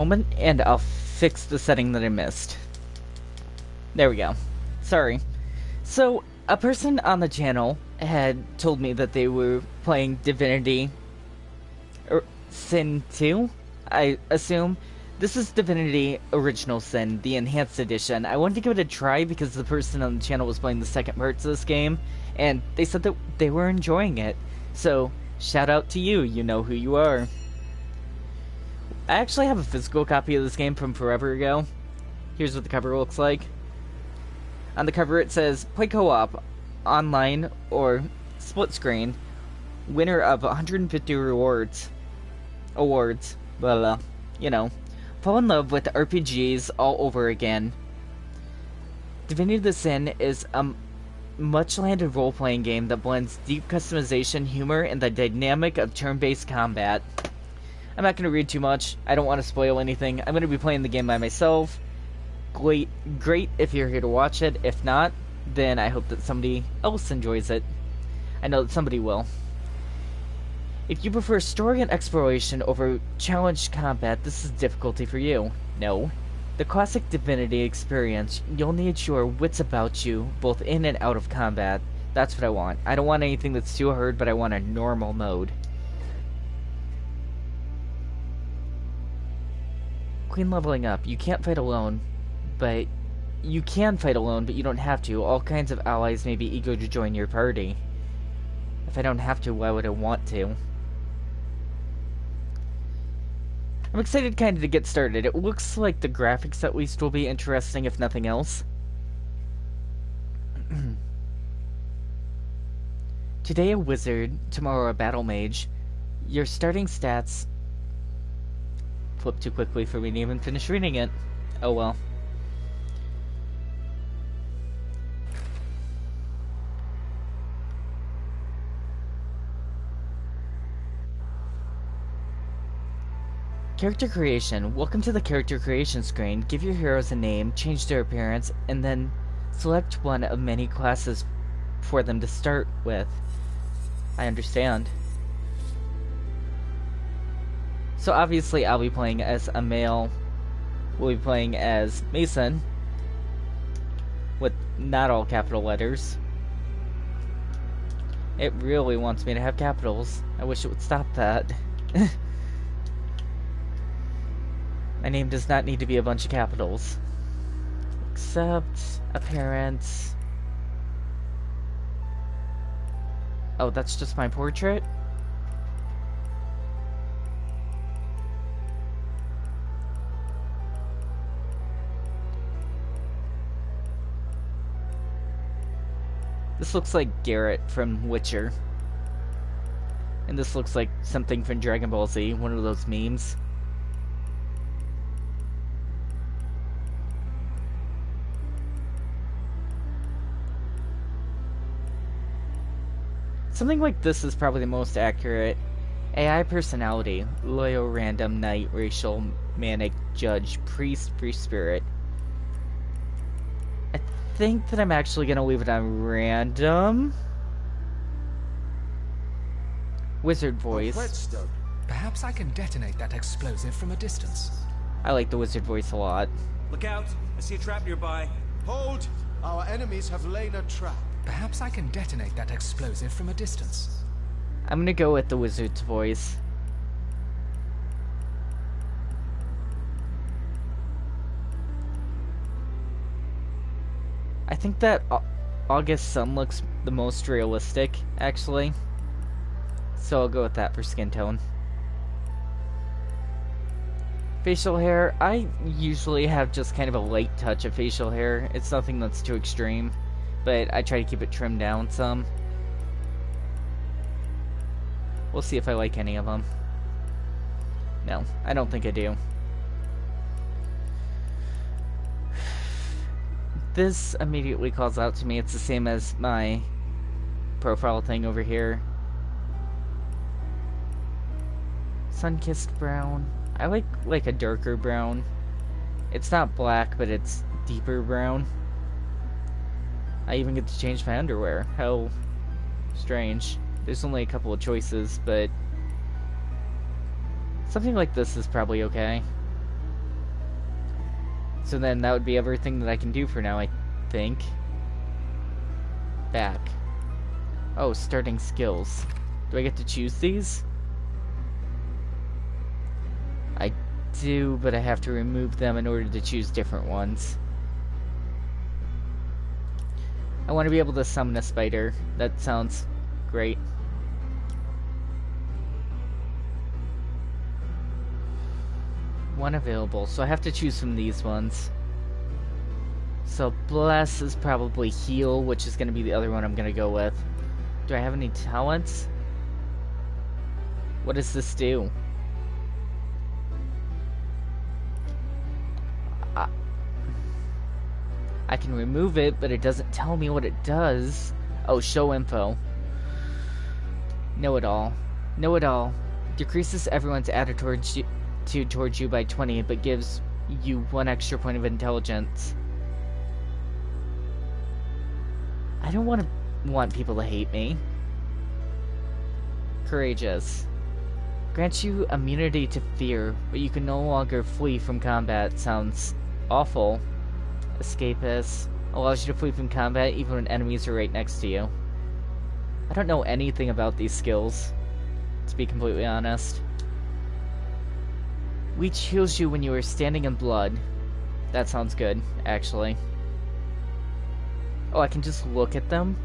Moment, and I'll fix the setting that I missed. There we go. Sorry. So, a person on the channel had told me that they were playing Divinity Sin 2, I assume. This is Divinity Original Sin, the Enhanced Edition. I wanted to give it a try because the person on the channel was playing the second parts of this game, and they said that they were enjoying it. So, shout out to you, you know who you are. I actually have a physical copy of this game from forever ago. Here's what the cover looks like. On the cover it says, play co-op, online, or split screen, winner of 150 awards, blah blah, you know. Fall in love with RPGs all over again. Divinity the Sin is a much-landed role-playing game that blends deep customization, humor, and the dynamic of turn-based combat. I'm not going to read too much. I don't want to spoil anything. I'm going to be playing the game by myself. Great if you're here to watch it. If not, then I hope that somebody else enjoys it. I know that somebody will. If you prefer story and exploration over challenged combat, this is difficulty for you. No. The classic Divinity experience, you'll need your wits about you, both in and out of combat. That's what I want. I don't want anything that's too hard, but I want a normal mode. Queen leveling up. You can't fight alone, but you can fight alone, but you don't have to. All kinds of allies may be eager to join your party. If I don't have to, why would I want to? I'm excited kind of to get started. It looks like the graphics at least will be interesting, if nothing else. Today a wizard, tomorrow a battle mage. Your starting stats... Flipped too quickly for me to even finish reading it. Oh well. Character creation. Welcome to the character creation screen. Give your heroes a name, change their appearance, and then select one of many classes for them to start with. I understand. So obviously I'll be playing as a male. We'll be playing as Mason. With not all capital letters. It really wants me to have capitals. I wish it would stop that. My name does not need to be a bunch of capitals. Except appearance. Oh, that's just my portrait? This looks like Garrett from Witcher. And this looks like something from Dragon Ball Z, one of those memes. Something like this is probably the most accurate. AI personality, loyal, random, knight, racial, manic, judge, priest, free spirit. I think that I'm actually gonna leave it on random. Wizard voice. Perhaps I can detonate that explosive from a distance. I like the wizard voice a lot. Look out! I see a trap nearby. Hold! Our enemies have laid a trap. Perhaps I can detonate that explosive from a distance. I'm gonna go with the wizard's voice. I think that August sun looks the most realistic, actually. So I'll go with that for skin tone. Facial hair, I usually have just kind of a light touch of facial hair. It's nothing that's too extreme, but I try to keep it trimmed down some. We'll see if I like any of them. No, I don't think I do. This immediately calls out to me. It's the same as my profile thing over here. Sun-kissed brown. I like a darker brown. It's not black, but it's deeper brown. I even get to change my underwear. How strange. There's only a couple of choices, but something like this is probably okay. So then that would be everything that I can do for now, I think. Back. Oh, starting skills. Do I get to choose these? I do, but I have to remove them in order to choose different ones. I want to be able to summon a spider. That sounds great. One available, so I have to choose from these ones. So Bless is probably Heal, which is going to be the other one I'm going to go with. Do I have any talents? What does this do? I can remove it, but it doesn't tell me what it does. Oh, show info. Know it all. Know it all. Decreases everyone's attitude towards you by 20, but gives you 1 extra point of intelligence. I don't want people to hate me. Courageous. Grants you immunity to fear, but you can no longer flee from combat. Sounds awful. Escapist. Allows you to flee from combat even when enemies are right next to you. I don't know anything about these skills, to be completely honest. We heals you when you are standing in blood. That sounds good, actually. Oh, I can just look at them?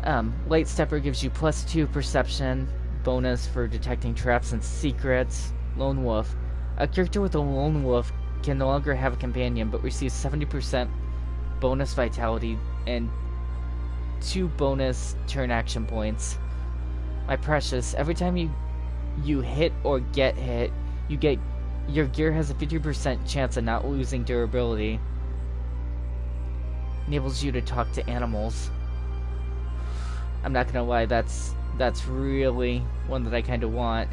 Lightstepper gives you +2 perception bonus for detecting traps and secrets. Lone Wolf. A character with a Lone Wolf can no longer have a companion, but receives 70% bonus vitality and 2 bonus turn action points. My precious, every time you hit or get hit, your gear has a 50% chance of not losing durability. Enables you to talk to animals. I'm not gonna lie, that's really one that I kinda want.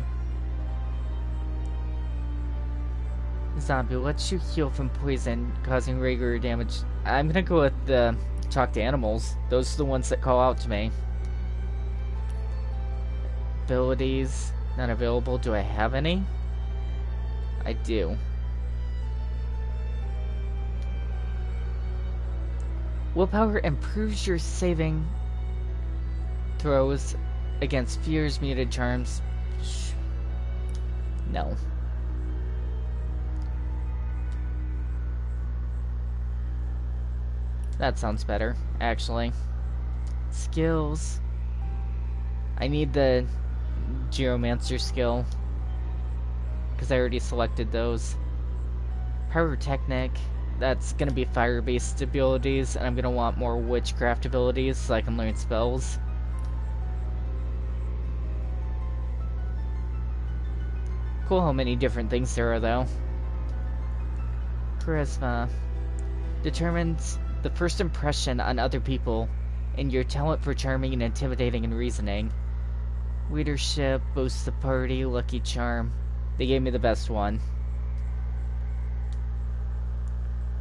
Zombie lets you heal from poison, causing regular damage. I'm gonna go with the talk to animals. Those are the ones that call out to me. Abilities, not available. Do I have any? I do. Willpower improves your saving throws against fears, muted charms. No. That sounds better, actually. Skills. I need the Geomancer skill, because I already selected those. Pyrotechnic. That's going to be fire-based abilities, and I'm going to want more witchcraft abilities so I can learn spells. Cool how many different things there are, though. Charisma. Determines the first impression on other people, and your talent for charming and intimidating and reasoning. Leadership, boosts the party, lucky charm. They gave me the best one.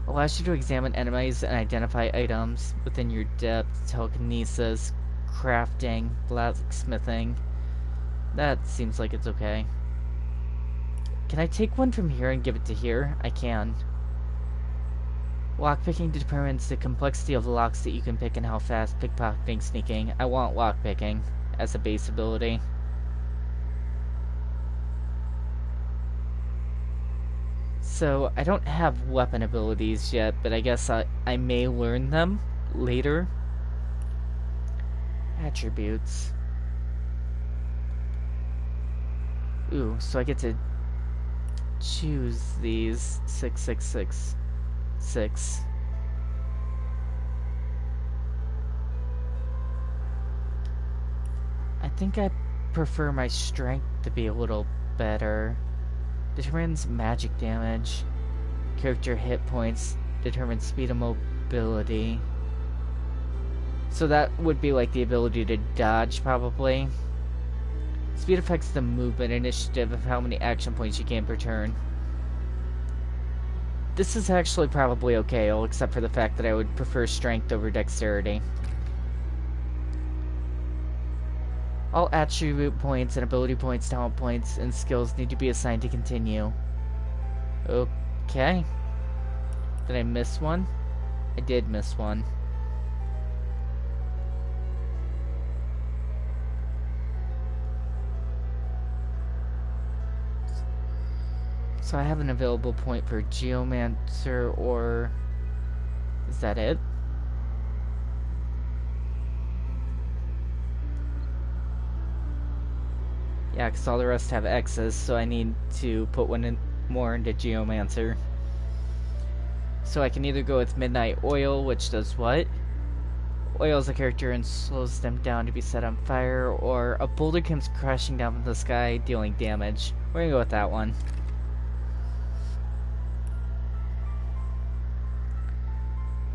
Allows you to examine enemies and identify items within your depth. Telekinesis, crafting, blacksmithing. That seems like it's okay. Can I take one from here and give it to here? I can. Lockpicking determines the complexity of locks that you can pick and how fast pickpocketing, sneaking. I want lockpicking as a base ability. So, I don't have weapon abilities yet, but I guess I may learn them later. Attributes. Ooh, so I get to choose these. 6. I think I prefer my strength to be a little better. Determines magic damage. Character hit points. Determines speed and mobility. So that would be like the ability to dodge, probably. Speed affects the movement initiative of how many action points you gain per turn. This is actually probably okay, all except for the fact that I would prefer strength over dexterity. All attribute points and ability points, talent points, and skills need to be assigned to continue. Okay. Did I miss one? I did miss one. So I have an available point for Geomancer, or is that it? Yeah, because all the rest have X's, so I need to put one in more into Geomancer. So I can either go with Midnight Oil, which does what? Oils a character and slows them down to be set on fire, or a boulder comes crashing down from the sky, dealing damage. We're gonna go with that one.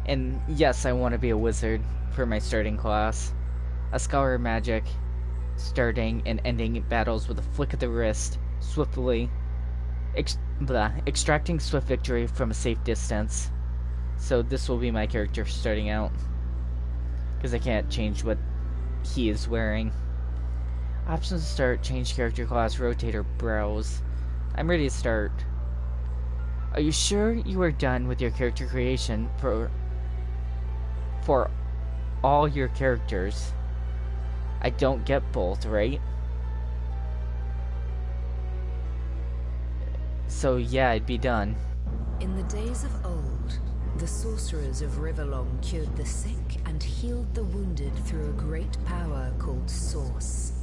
And yes, I want to be a wizard for my starting class. A scholar of magic, starting and ending battles with a flick of the wrist, swiftly, extracting swift victory from a safe distance. So this will be my character starting out, because I can't change what he is wearing. Options to start, change character class, rotate, or browse. I'm ready to start. Are you sure you are done with your character creation for all your characters? I don't get both, right? So yeah, I'd be done. In the days of old, the sorcerers of Riverlong cured the sick and healed the wounded through a great power called Source.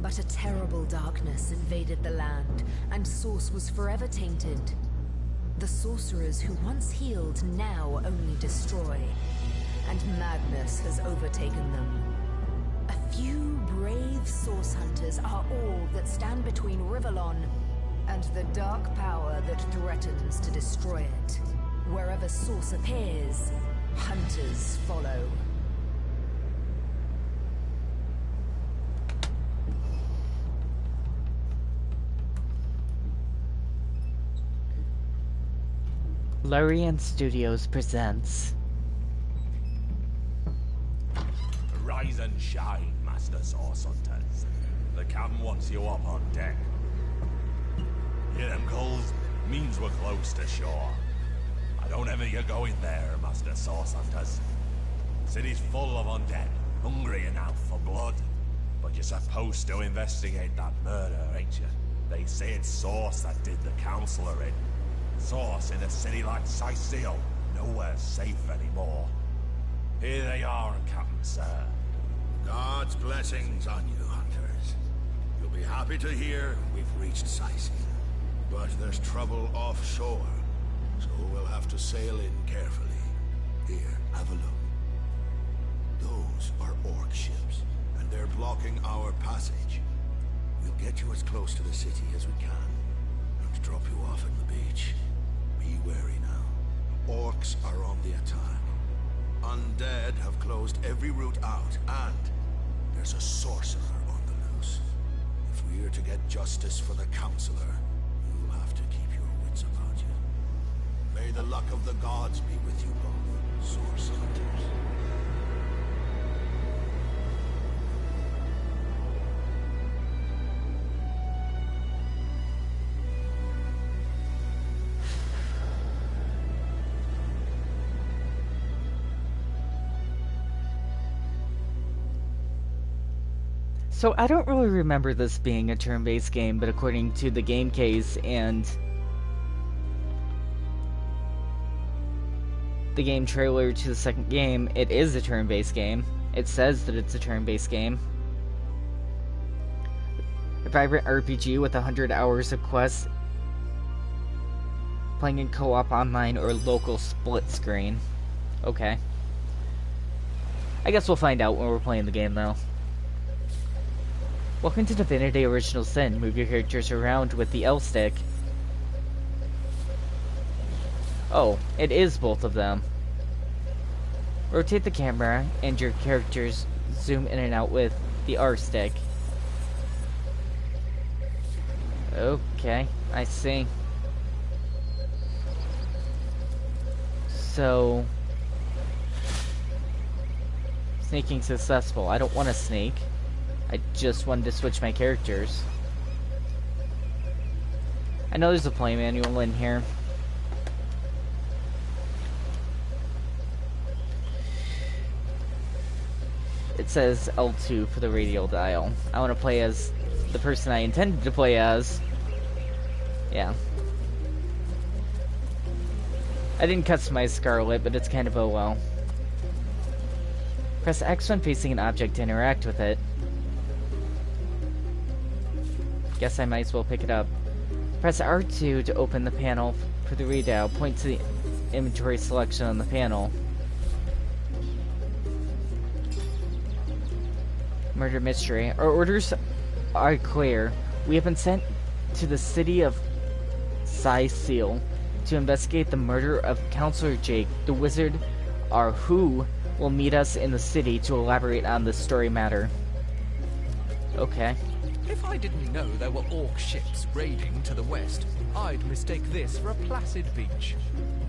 But a terrible darkness invaded the land, and Source was forever tainted. The sorcerers who once healed now only destroy, and madness has overtaken them. A few brave Source hunters are all that stand between Riverlon and the dark power that threatens to destroy it. Wherever Source appears, hunters follow. Larian Studios presents. Rise and shine, Master Source Hunters. The captain wants you up on deck. Hear them calls? Means we're close to shore. I don't ever you go in there, Master Source Hunters. City's full of undead, hungry enough for blood. But you're supposed to investigate that murder, ain't you? They say it's Source that did the Counselor in. Source in a city like Sicil, nowhere safe anymore. Here they are, Captain Sir. God's blessings on you, hunters. You'll be happy to hear we've reached Sicil. But there's trouble offshore, so we'll have to sail in carefully. Here, have a look. Those are orc ships, and they're blocking our passage. We'll get you as close to the city as we can, and drop you off at the beach. Be wary now. Orcs are on the attack. Undead have closed every route out, and there's a sorcerer on the loose. If we're to get justice for the Counselor, you'll have to keep your wits about you. May the luck of the gods be with you both, Source Hunters. So I don't really remember this being a turn-based game, but according to the game case and the game trailer to the second game, it is a turn-based game. It says that it's a turn-based game. A vibrant RPG with 100 hours of quests, playing in co-op online or local split screen. Okay. I guess we'll find out when we're playing the game though. Welcome to Divinity Original Sin. Move your characters around with the L stick. Oh, it is both of them. Rotate the camera and your characters zoom in and out with the R stick. Okay, I see. So, sneaking successful. I don't want to sneak. I just wanted to switch my characters. I know there's a play manual in here. It says L2 for the radial dial. I want to play as the person I intended to play as. Yeah. I didn't customize Scarlet, but it's kind of oh well. Press X when facing an object to interact with it. Guess I might as well pick it up. Press R2 to open the panel for the redial. Point to the inventory selection on the panel. Murder mystery. Our orders are clear. We have been sent to the city of Seal to investigate the murder of Counselor Jake. The wizard, our who, will meet us in the city to elaborate on this story matter. Okay. If I didn't know there were orc ships raiding to the west, I'd mistake this for a placid beach.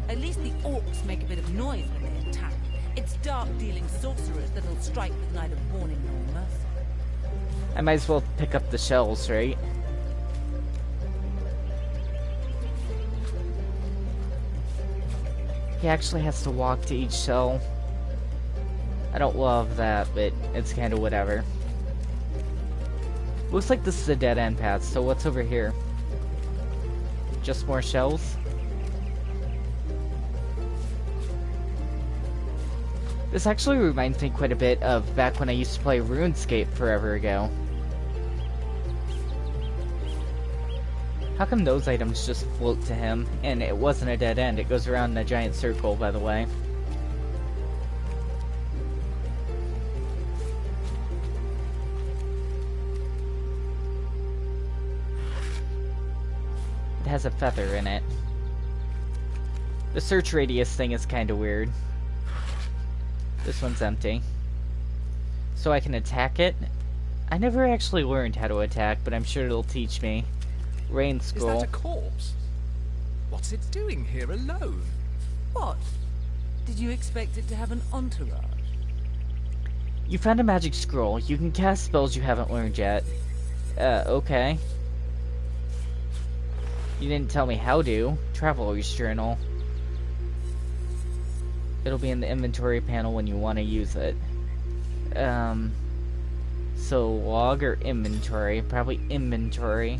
At least the orcs make a bit of noise when they attack. It's dark-dealing sorcerers that'll strike with neither warning nor mercy. I might as well pick up the shells, right? He actually has to walk to each shell. I don't love that, but it's kind of whatever. Looks like this is a dead-end path, so what's over here? Just more shells? This actually reminds me quite a bit of back when I used to play RuneScape forever ago. How come those items just float to him? And it wasn't a dead end, it goes around in a giant circle, by the way. It has a feather in it. The search radius thing is kinda weird. This one's empty. So I can attack it? I never actually learned how to attack, but I'm sure it'll teach me. Rain scroll. Is that a corpse? What's it doing here alone? What? Did you expect it to have an entourage? You found a magic scroll. You can cast spells you haven't learned yet. Okay. You didn't tell me how to. Traveler's Journal. It'll be in the inventory panel when you want to use it. So log or inventory? Probably inventory.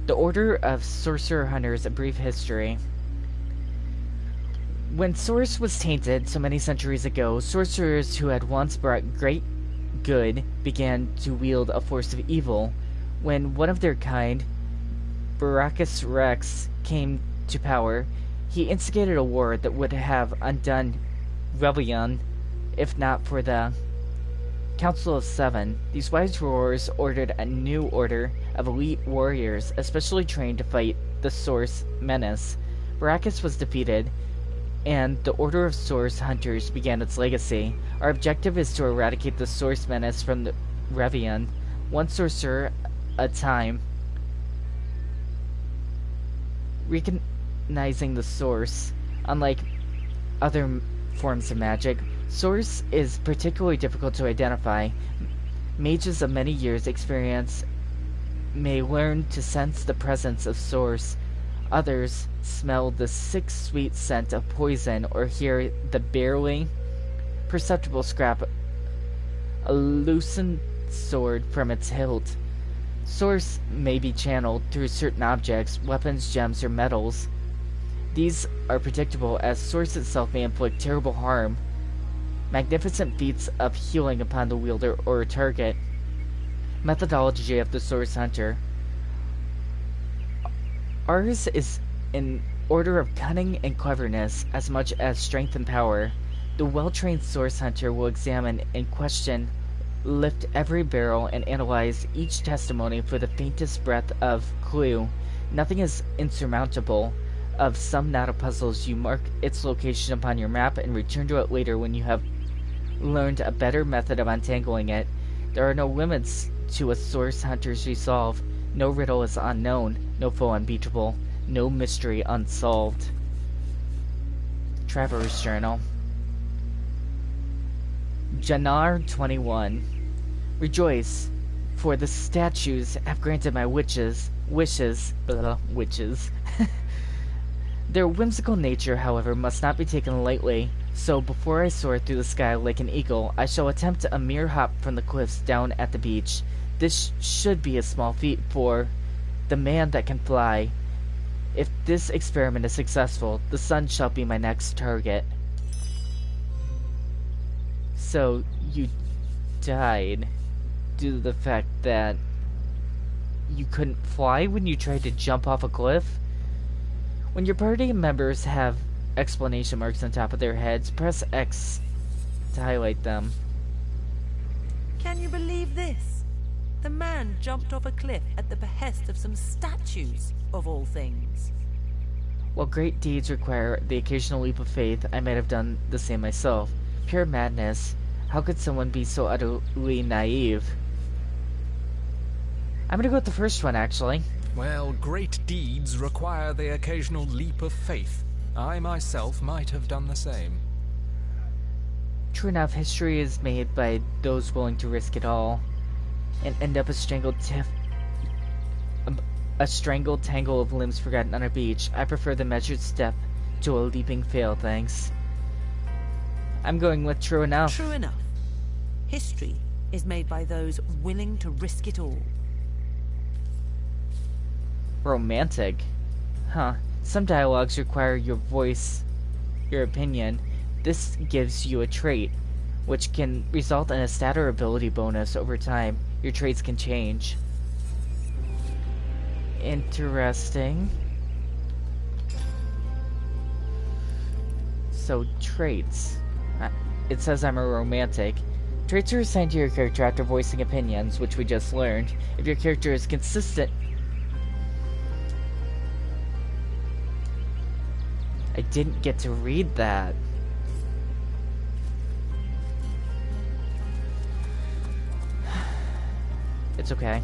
The Order of Sorcerer Hunters, a brief history. When Source was tainted so many centuries ago, sorcerers who had once brought great good began to wield a force of evil. When one of their kind, Baracus Rex, came to power, he instigated a war that would have undone Rebellion if not for the Council of Seven. These wise rulers ordered a new order of elite warriors, especially trained to fight the Source menace. Baracus was defeated, and the Order of Source Hunters began its legacy. Our objective is to eradicate the Source menace from the Revion, one sorcerer at a time. Recognizing the Source, unlike other forms of magic, Source is particularly difficult to identify. Mages of many years' experience may learn to sense the presence of Source. Others smell the sick sweet scent of poison or hear the barely perceptible scrap a loosened sword from its hilt. Source may be channeled through certain objects, weapons, gems, or metals. These are predictable, as Source itself may inflict terrible harm. Magnificent feats of healing upon the wielder or target. Methodology of the Source Hunter. Ours is an order of cunning and cleverness as much as strength and power. The well-trained Source Hunter will examine and question, lift every barrel, and analyze each testimony for the faintest breath of clue. Nothing is insurmountable. Of some knot of puzzles, you mark its location upon your map and return to it later when you have learned a better method of untangling it. There are no limits to a Source Hunter's resolve. No riddle is unknown, no foe unbeatable, no mystery unsolved. Traveler's Journal. Jannar 21. Rejoice, for the statues have granted my wishes. Their whimsical nature, however, must not be taken lightly, so before I soar through the sky like an eagle, I shall attempt a mere hop from the cliffs down at the beach. This should be a small feat for the man that can fly. If this experiment is successful, the sun shall be my next target. So, you died due to the fact that you couldn't fly when you tried to jump off a cliff? When your party members have exclamation marks on top of their heads, press X to highlight them. Can you believe this? The man jumped off a cliff at the behest of some statues, of all things. While great deeds require the occasional leap of faith, I might have done the same myself. Pure madness. How could someone be so utterly naive? I'm gonna go with the first one, actually. Well, great deeds require the occasional leap of faith. I myself might have done the same. True enough, history is made by those willing to risk it all and end up a strangled tangle of limbs forgotten on a beach. I prefer the measured step to a leaping fail, thanks. I'm going with true enough. True enough. History is made by those willing to risk it all. Romantic. Huh. Some dialogues require your voice, your opinion. This gives you a trait, which can result in a stat or ability bonus over time. Your traits can change. Interesting. So, traits. It says I'm a romantic. Traits are assigned to your character after voicing opinions, which we just learned. If your character is consistent... I didn't get to read that. It's okay.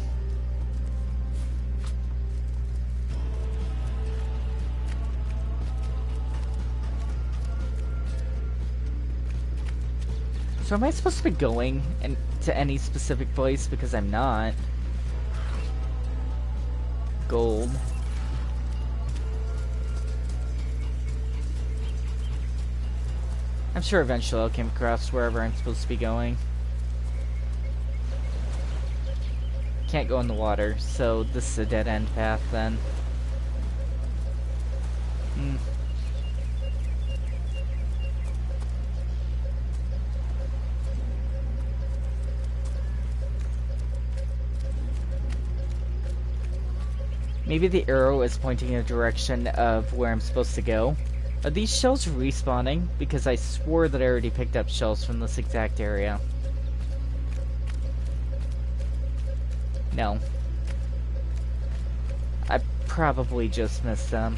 So am I supposed to be going to any specific place? Because I'm not. Gold. I'm sure eventually I'll come across wherever I'm supposed to be going. Can't go in the water, so this is a dead-end path then. Maybe the arrow is pointing in the direction of where I'm supposed to go. Are these shells respawning? Because I swore that I already picked up shells from this exact area. No. I probably just missed them.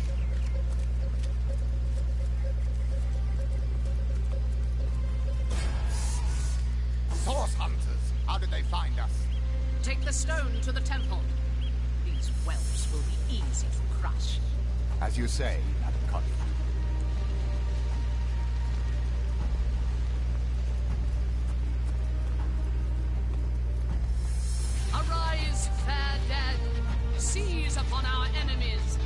Source hunters, how did they find us? Take the stone to the temple. These whelps will be easy to crush. As you say, Madam Connie. Arise, fair dead. Seize upon our enemies.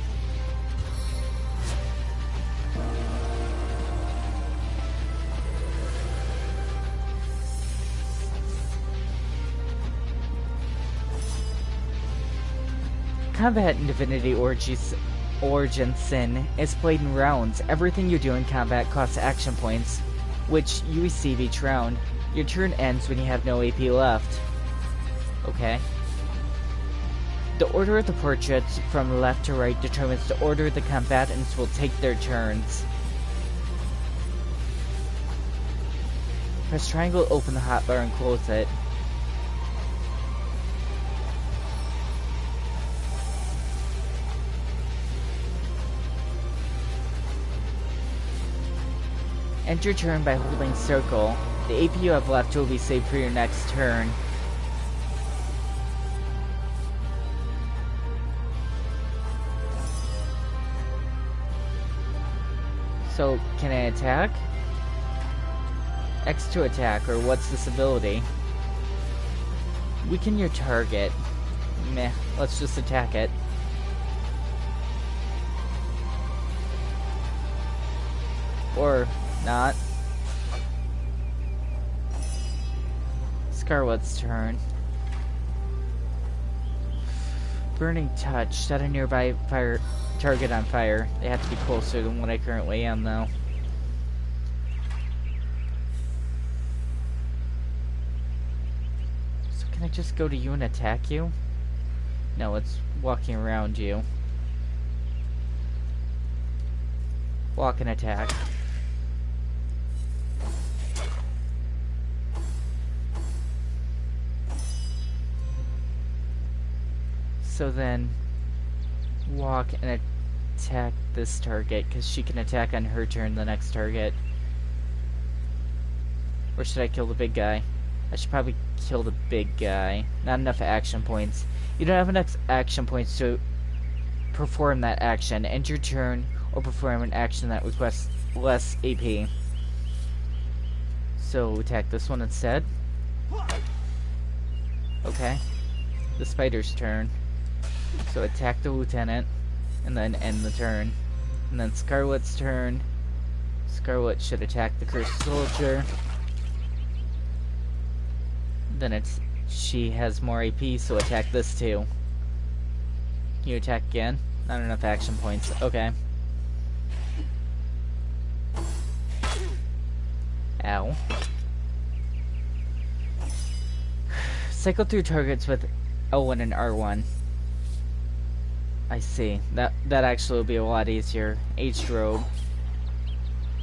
Combat in Divinity Origin Sin is played in rounds. Everything you do in combat costs action points, which you receive each round. Your turn ends when you have no AP left. Okay. The order of the portrait from left to right determines the order the combatants will take their turns. Press triangle to open the hotbar and close it. End your turn by holding circle. The AP you have left will be saved for your next turn. So, can I attack? X to attack, or what's this ability? Weaken your target. Meh, let's just attack it. Or not. Scarlet's turn. Burning Touch. Set a nearby fire target on fire. They have to be closer than what I currently am, though. So can I just go to you and attack you? No, it's walking around you. Walk and attack. So then, walk and attack this target, because she can attack on her turn the next target. Or should I kill the big guy? I should probably kill the big guy. Not enough action points. You don't have enough action points to perform that action. End your turn, or perform an action that requests less AP. So, attack this one instead. Okay. The spider's turn. So attack the lieutenant, and then end the turn. And then Scarlet's turn. Scarlet should attack the cursed soldier. Then she has more AP, so attack this too. You attack again? Not enough action points. Okay. Ow. Cycle through targets with L1 and R1. I see. That actually will be a lot easier. H-Strobe.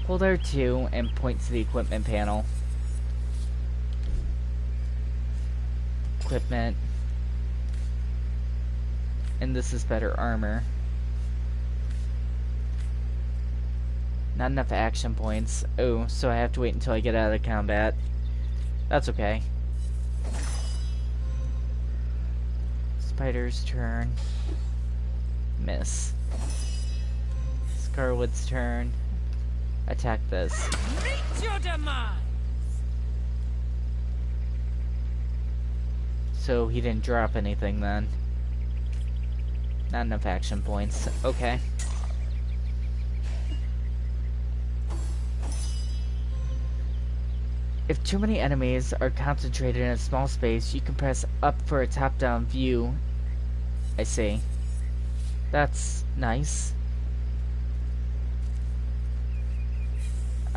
Hold R2 and point to the equipment panel. Equipment. And this is better armor. Not enough action points. Oh, so I have to wait until I get out of combat. That's okay. Spider's turn. Miss. Scarlet's turn. Attack this. Reach your demise! So he didn't drop anything then. Not enough action points. Okay. If too many enemies are concentrated in a small space, you can press up for a top-down view. I see. That's nice.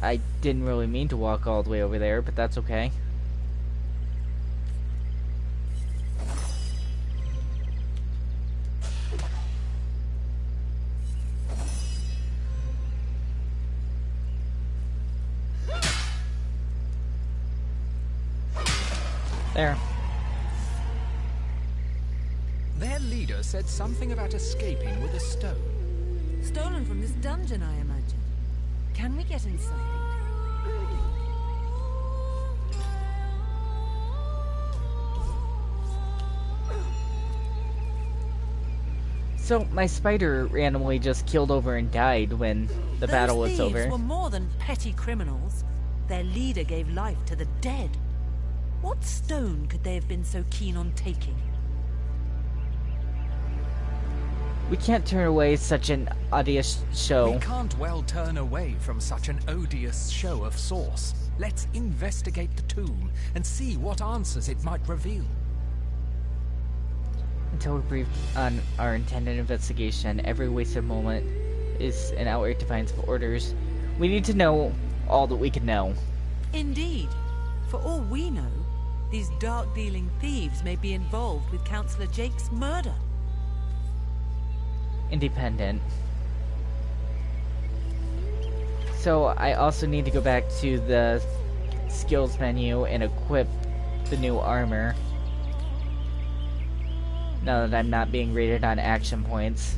I didn't really mean to walk all the way over there, but that's okay. There. Their leader said something about escaping with a stone. Stolen from this dungeon, I imagine. Can we get inside it? So, my spider randomly just killed over and died when the battle was over. Those thieves were more than petty criminals. Their leader gave life to the dead. What stone could they have been so keen on taking? We can't turn away such an odious show. We can't well turn away from such an odious show of source. Let's investigate the tomb and see what answers it might reveal. Until we're briefed on our intended investigation, every wasted moment is an outright defiance of orders. We need to know all that we can know. Indeed. For all we know, these dark-dealing thieves may be involved with Councillor Jake's murder. Independent. So I also need to go back to the skills menu and equip the new armor. Now that I'm not being rated on action points.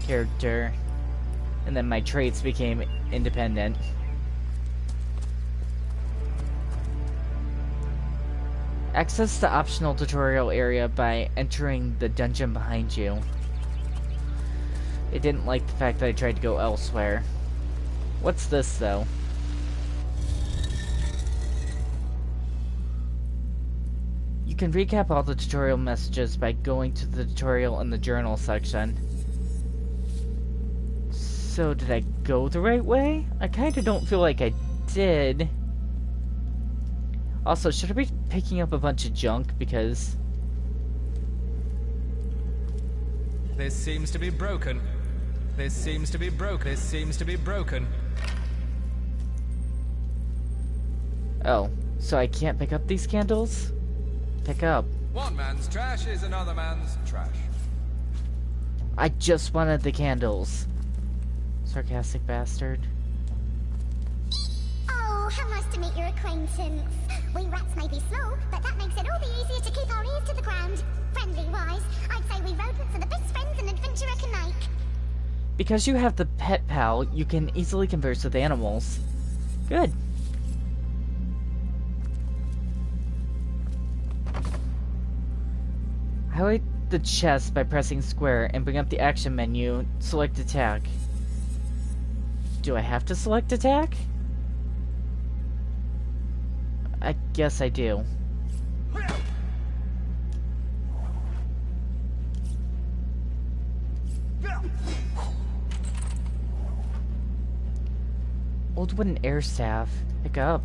Character. And then my traits became independent. Access the optional tutorial area by entering the dungeon behind you. They didn't like the fact that I tried to go elsewhere. What's this, though? You can recap all the tutorial messages by going to the tutorial in the journal section. So, did I go the right way? I kinda don't feel like I did. Also, should I be picking up a bunch of junk? Because... This seems to be broken. This seems to be broken. This seems to be broken. Oh, so I can't pick up these candles? Pick up. One man's trash is another man's trash. I just wanted the candles. Sarcastic bastard. Oh, how nice to meet your acquaintance. We rats may be slow, but that makes it all the easier to keep our ears to the ground. Friendly-wise, I'd say we rodents are the best friends an adventurer can make. Because you have the pet pal, you can easily converse with animals. Good. Highlight the chest by pressing square and bring up the action menu. Select attack. Do I have to select attack? I guess I do. Old wooden air staff. Pick up.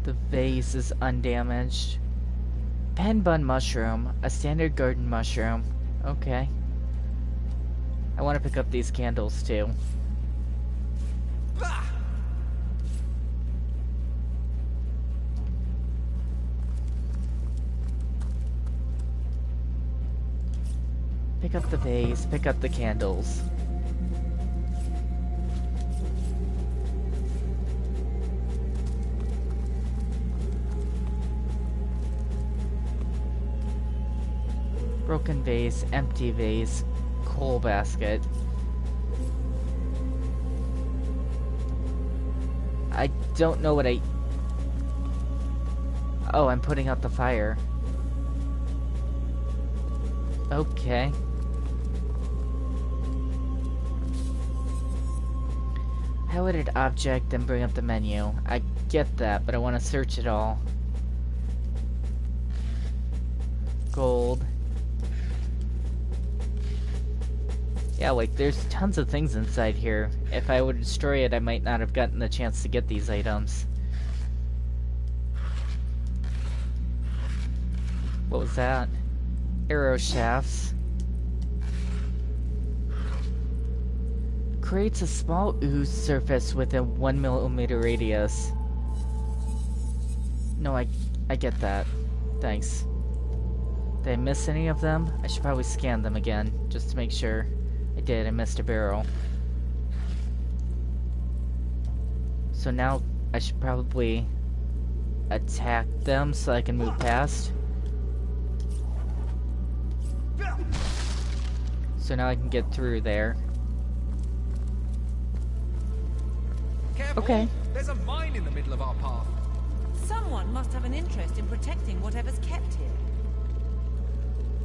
The vase is undamaged. Pen bun mushroom. A standard garden mushroom. Okay. I want to pick up these candles too. Pick up the vase, pick up the candles. Broken vase, empty vase, coal basket. I don't know what Oh, I'm putting out the fire. Okay. Highlighted object, then bring up the menu. I get that, but I want to search it all. Gold. Yeah, like, there's tons of things inside here. If I would destroy it, I might not have gotten the chance to get these items. What was that? Arrow shafts. Creates a small ooze surface within 1 millimeter radius. No, I get that. Thanks. Did I miss any of them? I should probably scan them again, just to make sure. I did, I missed a barrel. So now I should probably attack them so I can move past. So now I can get through there. Careful. Okay. There's a mine in the middle of our path. Someone must have an interest in protecting whatever's kept here.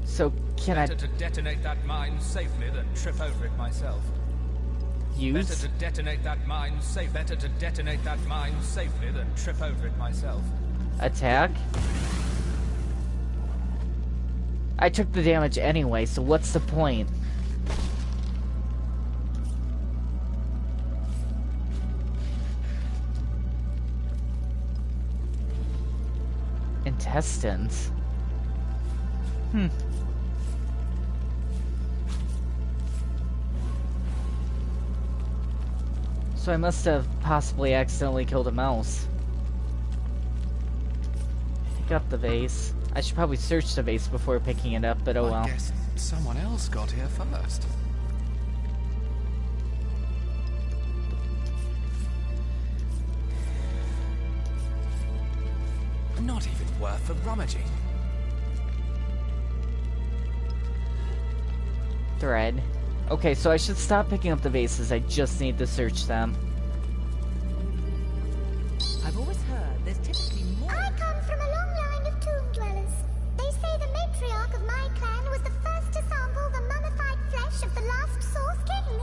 So can Better to detonate that mine safely than trip over it myself. use? Better to detonate that mine safe. Better to detonate that mine safely than trip over it myself. Attack? I took the damage anyway, so what's the point? Intestines? So I must have possibly accidentally killed a mouse. Pick up the vase. I should probably search the vase before picking it up, but oh well. I guess someone else got here first. Not even worth the rummaging. Thread. Okay, so I should stop picking up the vases. I just need to search them. I've always heard there's typically more. I come from a long line of tomb dwellers. They say the matriarch of my clan was the first to sample the mummified flesh of the last Source King.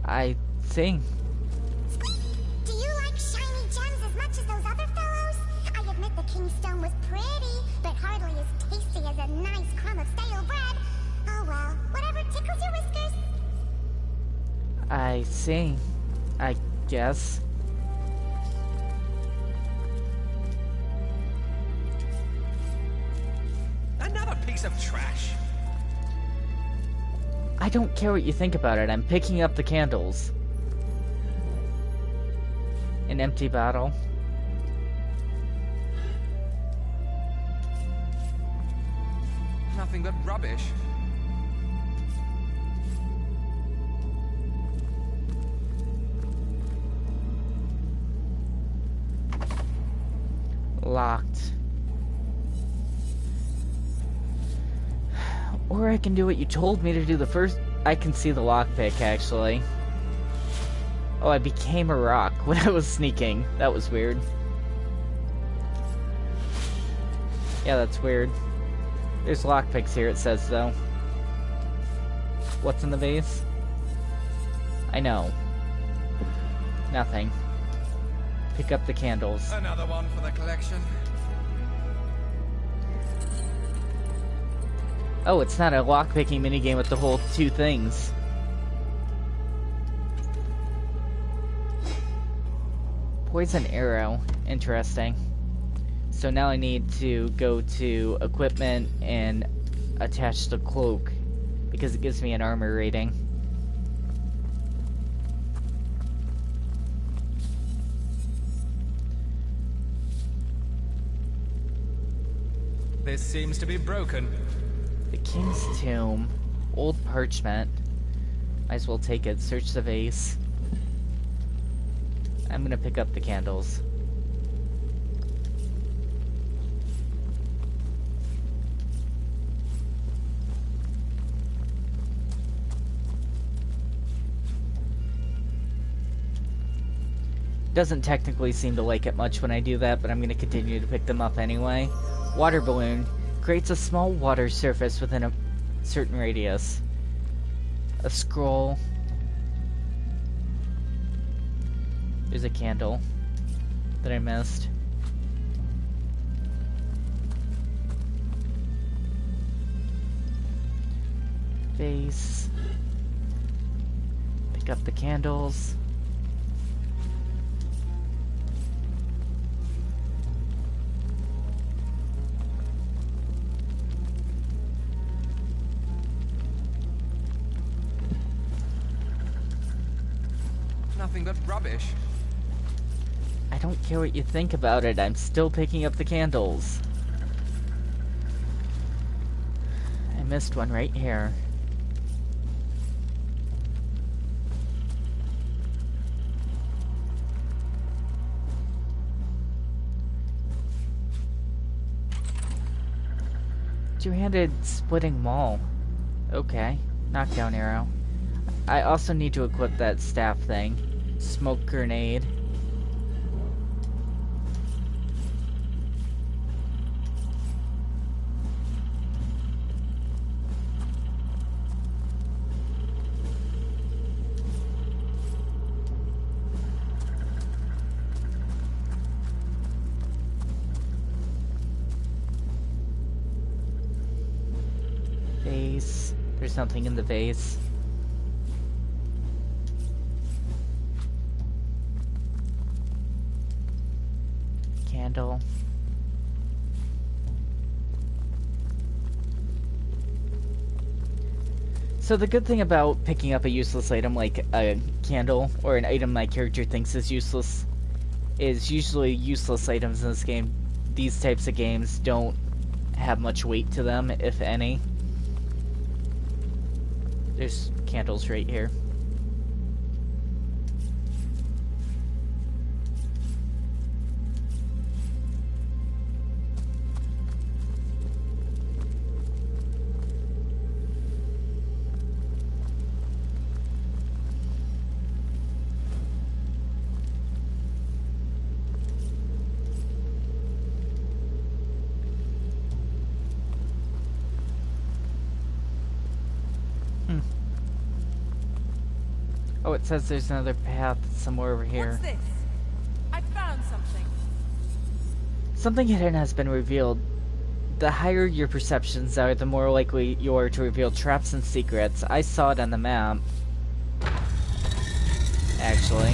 I think. Do you like shiny gems as much as those other fellows? I admit the King's Stone was pretty, but hardly as tasty as a nice crumb of stale bread. Oh well, whatever tickles your whiskers. I see. I guess. Another piece of trash. I don't care what you think about it. I'm picking up the candles. An empty bottle. Nothing but rubbish. Locked. Or I can do what you told me to do the first... I can see the lockpick, actually. Oh, I became a rock when I was sneaking. That was weird. Yeah, that's weird. There's lockpicks here, it says, though. What's in the vase? I know. Nothing. Pick up the candles. Another one for the collection. Oh, it's not a lockpicking minigame with the whole two things. Poison arrow. Interesting. So now I need to go to equipment and attach the cloak because it gives me an armor rating. This seems to be broken. The King's Tomb. Old parchment. Might as well take it. Search the vase. I'm gonna pick up the candles. Doesn't technically seem to like it much when I do that, but I'm gonna continue to pick them up anyway. Water balloon. Creates a small water surface within a certain radius. A scroll. There's a candle that I missed. Vase. Pick up the candles. Nothing but rubbish. I don't care what you think about it, I'm still picking up the candles. I missed one right here. Two-handed splitting maul. Okay. Knockdown arrow. I also need to equip that staff thing. Smoke grenade. Vase. There's nothing in the vase. Candle. So the good thing about picking up a useless item like a candle, or an item my character thinks is useless, is usually useless items in this game. These types of games don't have much weight to them, if any. There's candles right here. Oh, it says there's another path somewhere over here. What's this? I found something. Something hidden has been revealed. The higher your perceptions are, the more likely you are to reveal traps and secrets. I saw it on the map. actually.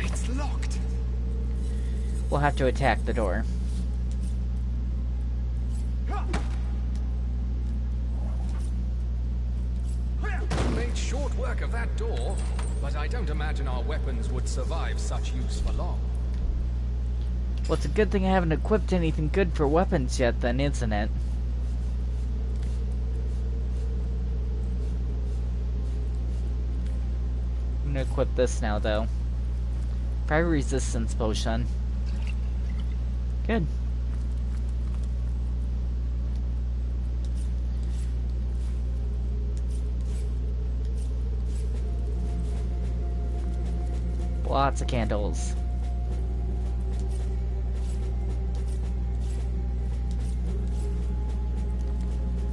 It's locked. We'll have to attack the door. Made short work of that door, but I don't imagine our weapons would survive such use for long. Well, it's a good thing I haven't equipped anything good for weapons yet then, isn't it? I'm gonna equip this now, though. Fire resistance potion. Good. Lots of candles.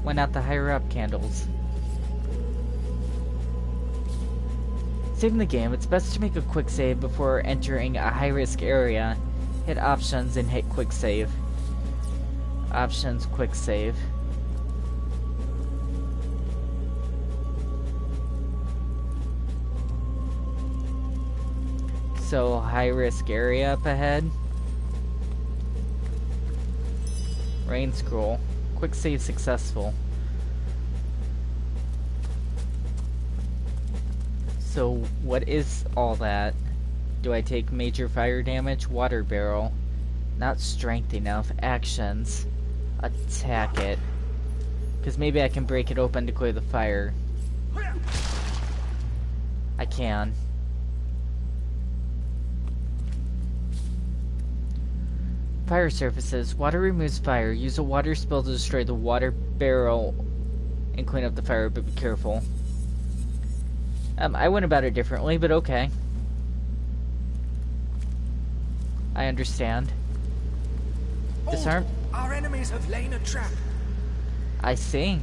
Why not the higher up candles? Saving the game, it's best to make a quick save before entering a high-risk area. Hit options and hit quick save. Options, quick save. So, high-risk area up ahead. Rain scroll. Quick save successful. So, what is all that? Do I take major fire damage? Water barrel. Not strength enough. Actions. Attack it. Because maybe I can break it open to clear the fire. I can. Fire surfaces. Water removes fire. Use a water spell to destroy the water barrel and clean up the fire, but be careful. I went about it differently, but okay. I understand. Disarm. Our enemies have laid a trap. I see.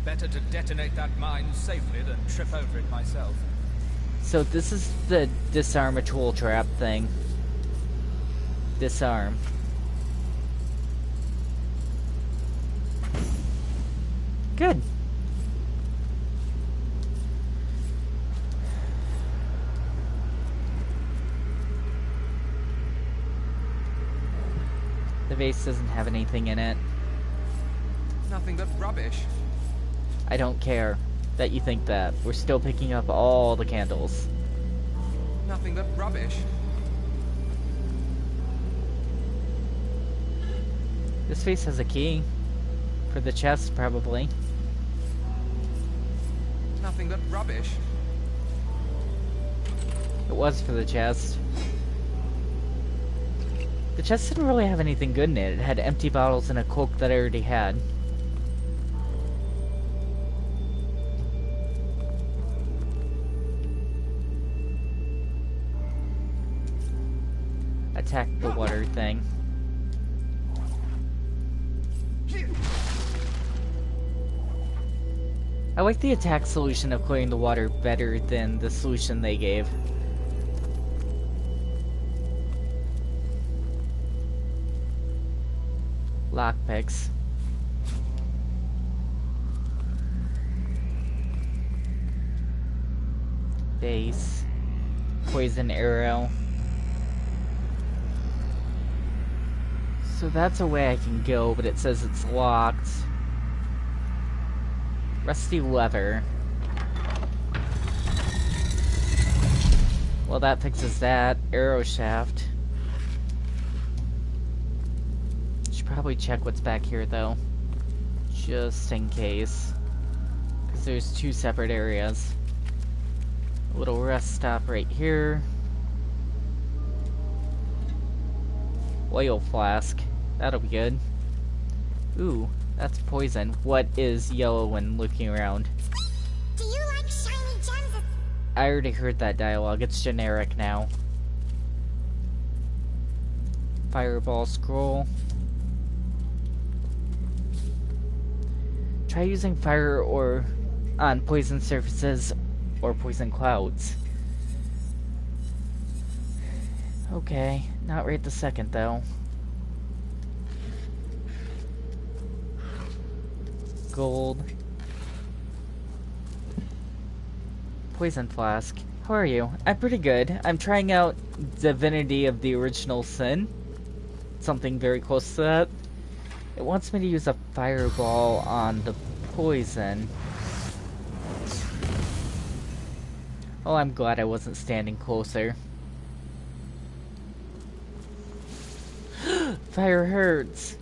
Better to detonate that mine safely than trip over it myself. So this is the Disarmature Trap thing. Disarm. Good. The vase doesn't have anything in it. Nothing but rubbish. I don't care that you think that. We're still picking up all the candles. Nothing but rubbish. This vase has a key. For the chest, probably. Nothing but rubbish. It was for the chest. The chest didn't really have anything good in it. It had empty bottles and a Coke that I already had. Attack the water thing. I like the attack solution of clearing the water better than the solution they gave. Lockpicks. Base. Poison arrow. So that's a way I can go, but it says it's locked. Rusty leather. Well, that fixes that. Arrow shaft. Should probably check what's back here, though. Just in case. Because there's two separate areas. A little rest stop right here. Oil flask. That'll be good. Ooh, that's poison. What is yellow when looking around? Do you like shiny gems? I already heard that dialogue. It's generic now. Fireball scroll. Try using fire or on poison surfaces or poison clouds. Okay, not right this second though. Gold. Poison Flask. How are you? I'm pretty good. I'm trying out Divinity of the Original Sin. Something very close to that. It wants me to use a fireball on the poison. Oh, I'm glad I wasn't standing closer. Fire hurts!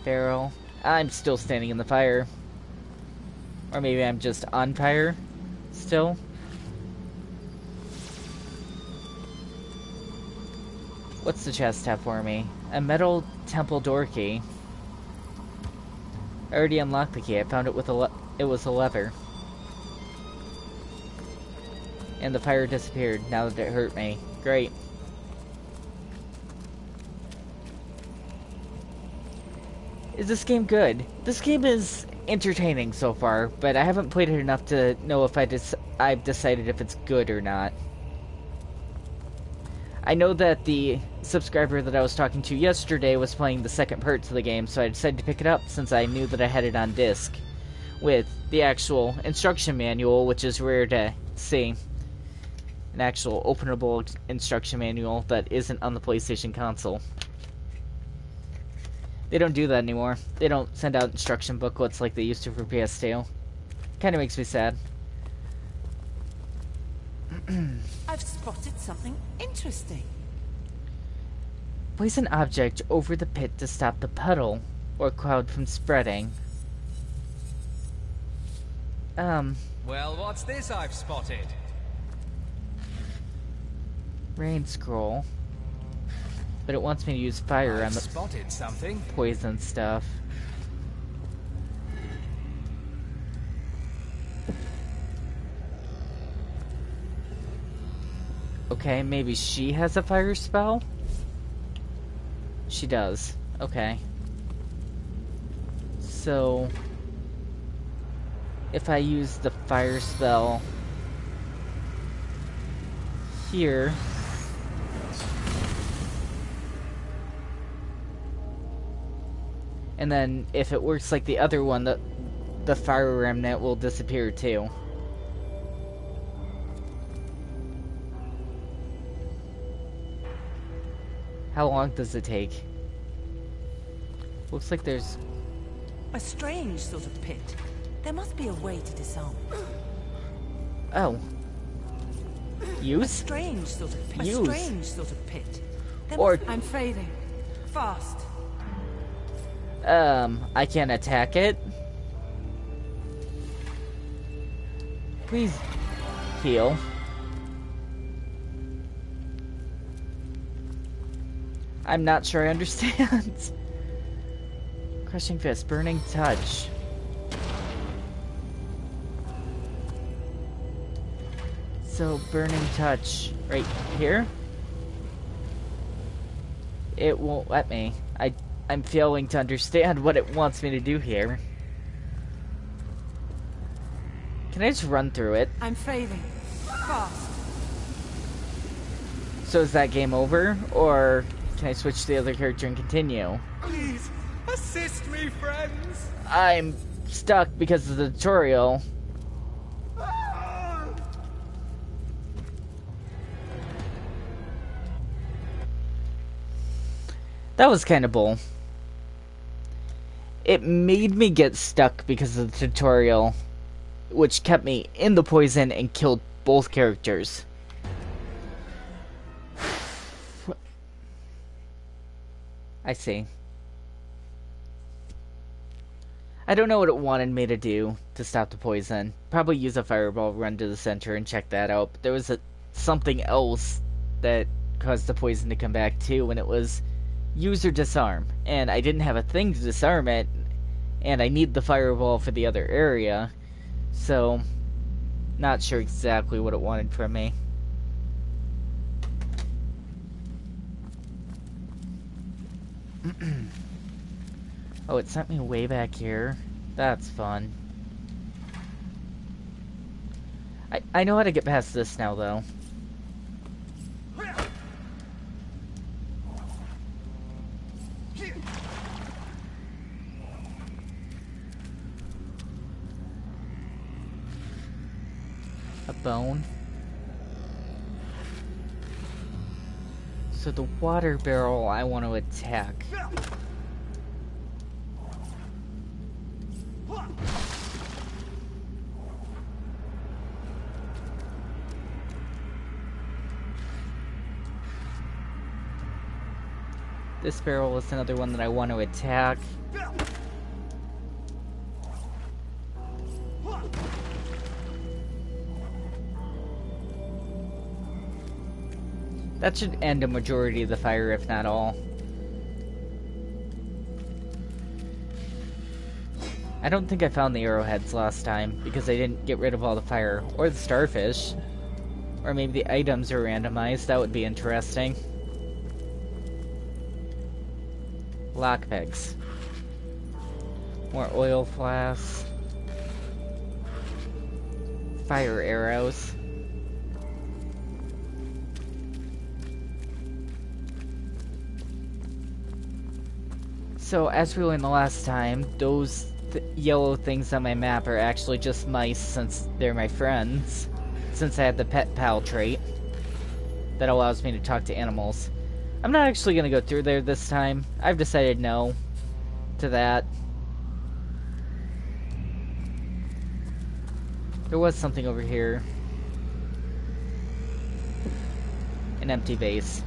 Barrel. I'm still standing in the fire. Or maybe I'm just on fire still. What's the chest have for me? A metal temple door key. I already unlocked the key. I found it with it was a lever. And the fire disappeared now that it hurt me. Great. Is this game good? This game is entertaining so far, but I haven't played it enough to know if I've decided if it's good or not. I know that the subscriber that I was talking to yesterday was playing the second part of the game, so I decided to pick it up since I knew that I had it on disc with the actual instruction manual, which is rare to see. An actual openable instruction manual that isn't on the PlayStation console. They don't do that anymore. They don't send out instruction booklets like they used to for PS2. Kinda makes me sad. I've spotted something interesting. Place an object over the pit to stop the puddle or cloud from spreading. Well, what's this I've spotted? Rain scroll. But it wants me to use fire on the spotted something. Poison stuff. Okay, maybe she has a fire spell? She does. Okay. So if I use the fire spell here, and then if it works like the other one, the fire remnant will disappear too. How long does it take? Looks like there's a strange sort of pit. There must be a way to disarm it. Oh. Use? A strange sort of pit. Use. A strange sort of pit. Or I'm fading. Fast. I can't attack it. Please heal. I'm not sure I understand. Crushing Fist, Burning Touch. So, Burning Touch right here? It won't let me. I'm failing to understand what it wants me to do here. Can I just run through it? I'm fading. Fast. So is that game over? Or can I switch to the other character and continue? Please, assist me, friends! I'm stuck because of the tutorial. That was kind of bull. It made me get stuck because of the tutorial, which kept me in the poison and killed both characters. I see. I don't know what it wanted me to do to stop the poison. Probably use a fireball, run to the center, and check that out. But there was something else that caused the poison to come back too, and it was use or disarm. And I didn't have a thing to disarm it, and I need the fireball for the other area. So, not sure exactly what it wanted from me. Oh, it sent me way back here. That's fun. I know how to get past this now, though. bone. So the water barrel I want to attack. This barrel is another one that I want to attack. That should end a majority of the fire, if not all. I don't think I found the arrowheads last time, because I didn't get rid of all the fire. Or the starfish. Or maybe the items are randomized, that would be interesting. Lockpicks. More oil flasks. Fire arrows. So, as we learned the last time, those yellow things on my map are actually just mice since they're my friends. Since I had the pet pal trait that allows me to talk to animals. I'm not actually going to go through there this time. I've decided no to that. There was something over here. An empty vase.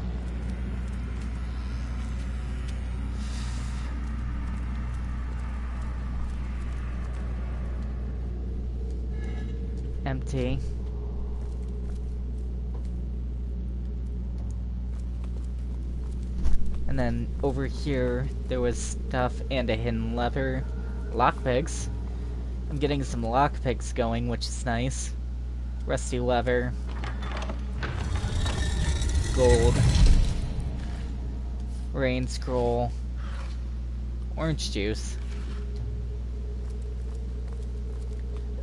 Empty. And then over here, there was stuff and a hidden lever. Lockpicks. I'm getting some lockpicks going, which is nice. Rusty lever. Gold. Rain scroll. Orange juice.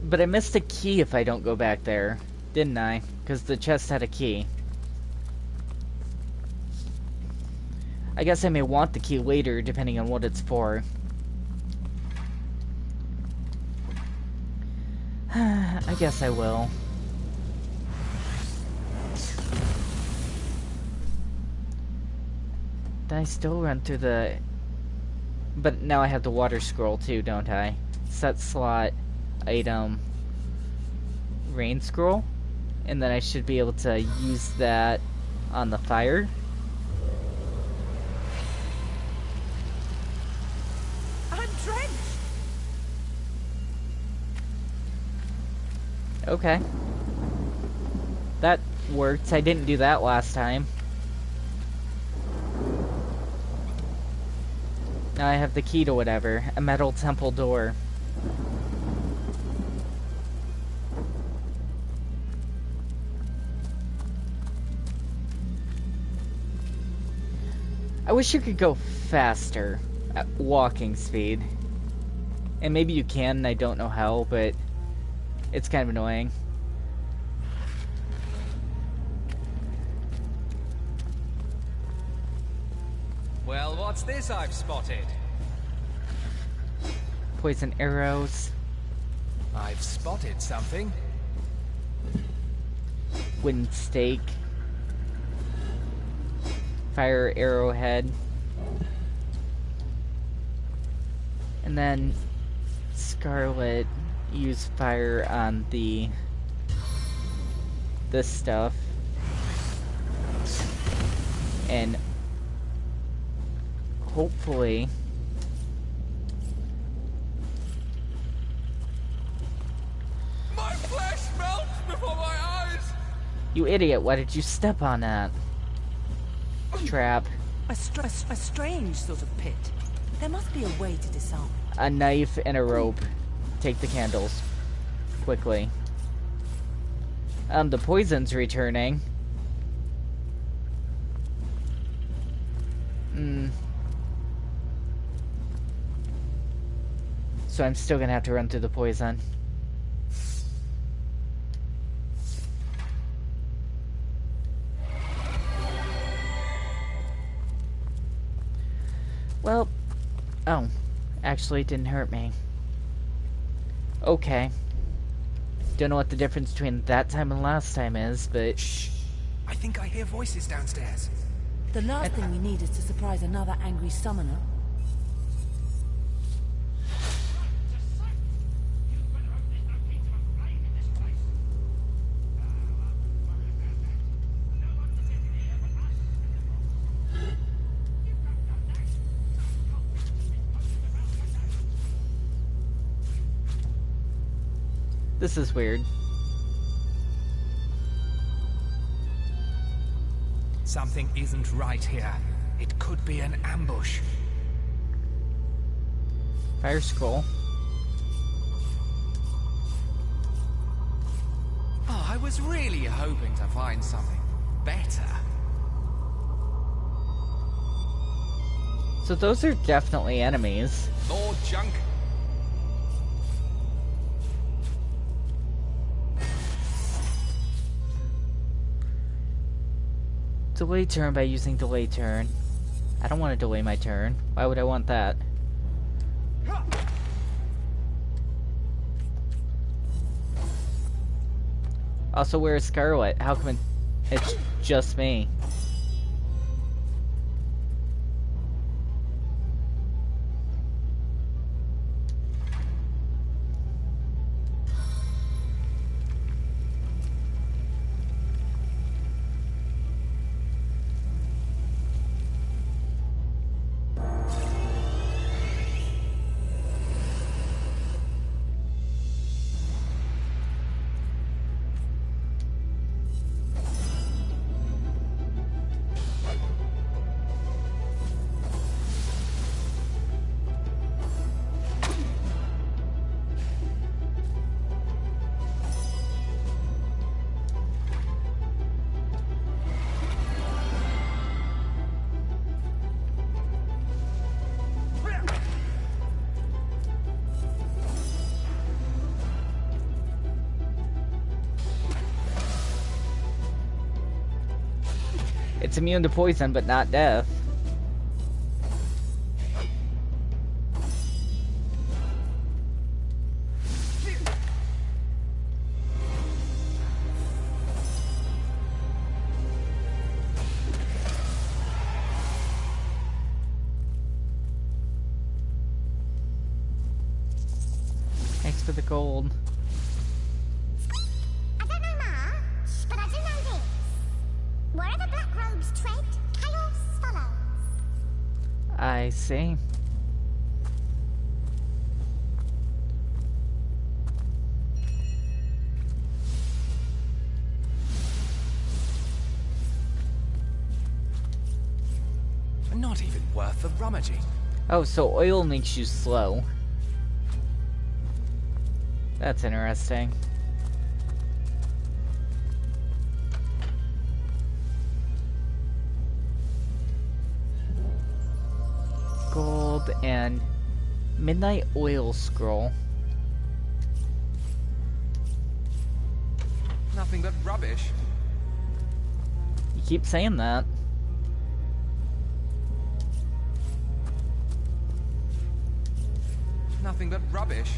But I missed a key if I don't go back there, didn't I? Because the chest had a key. I guess I may want the key later, depending on what it's for. I guess I will. Did I still run through the... But now I have the water scroll too, don't I? Set slot, item, rain scroll. And then I should be able to use that on the fire. Okay. That worked. I didn't do that last time. Now I have the key to whatever. A metal temple door. I wish you could go faster at walking speed. And maybe you can, and I don't know how, but it's kind of annoying. Well, what's this I've spotted? Poison arrows. I've spotted something. Wooden stake. Fire arrowhead. And then Scarlet use fire on this stuff. And hopefully my flesh melts before my eyes. You idiot, why did you step on that? Trap. A strange sort of pit. There must be a way to disarm. A knife and a rope. Take the candles. Quickly. The poison's returning. So I'm still gonna have to run through the poison. Well, oh, actually it didn't hurt me. Okay. Don't know what the difference between that time and last time is, but... Shh! I think I hear voices downstairs. The last thing we need is to surprise another angry summoner. This is weird. Something isn't right here. It could be an ambush. Fire scroll. Oh, I was really hoping to find something better. So those are definitely enemies. More junk. Delay turn by using delay turn. I don't want to delay my turn. Why would I want that? Also, where is Scarlet? How come it's just me? It's immune to poison, but not death. Thanks for the gold. I don't know much, but I do know this. Wherever black robes tread, chaos follows. I see. Not even worth the rummaging. Oh, so oil makes you slow. That's interesting. Gold and midnight oil scroll. Nothing but rubbish. You keep saying that. Nothing but rubbish.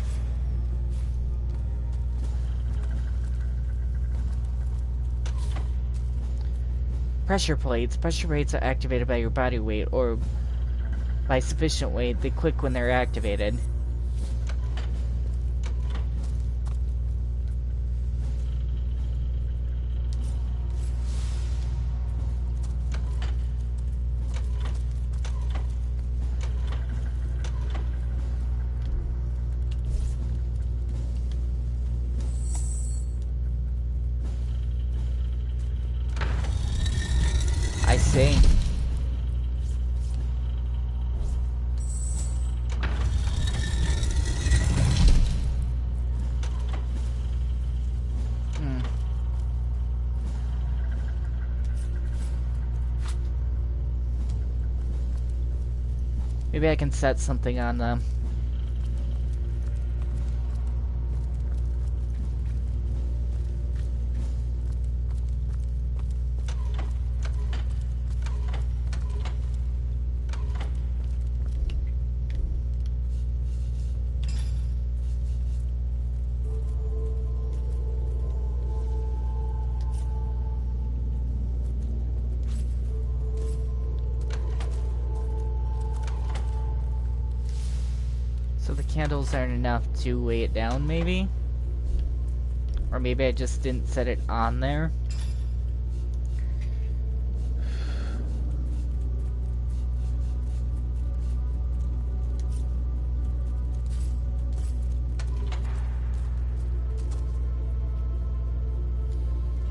Pressure plates. Pressure plates are activated by your body weight or by sufficient weight. They click when they're activated. I see. Maybe I can set something on them. the candles aren't enough to weigh it down, maybe? Or maybe I just didn't set it on there.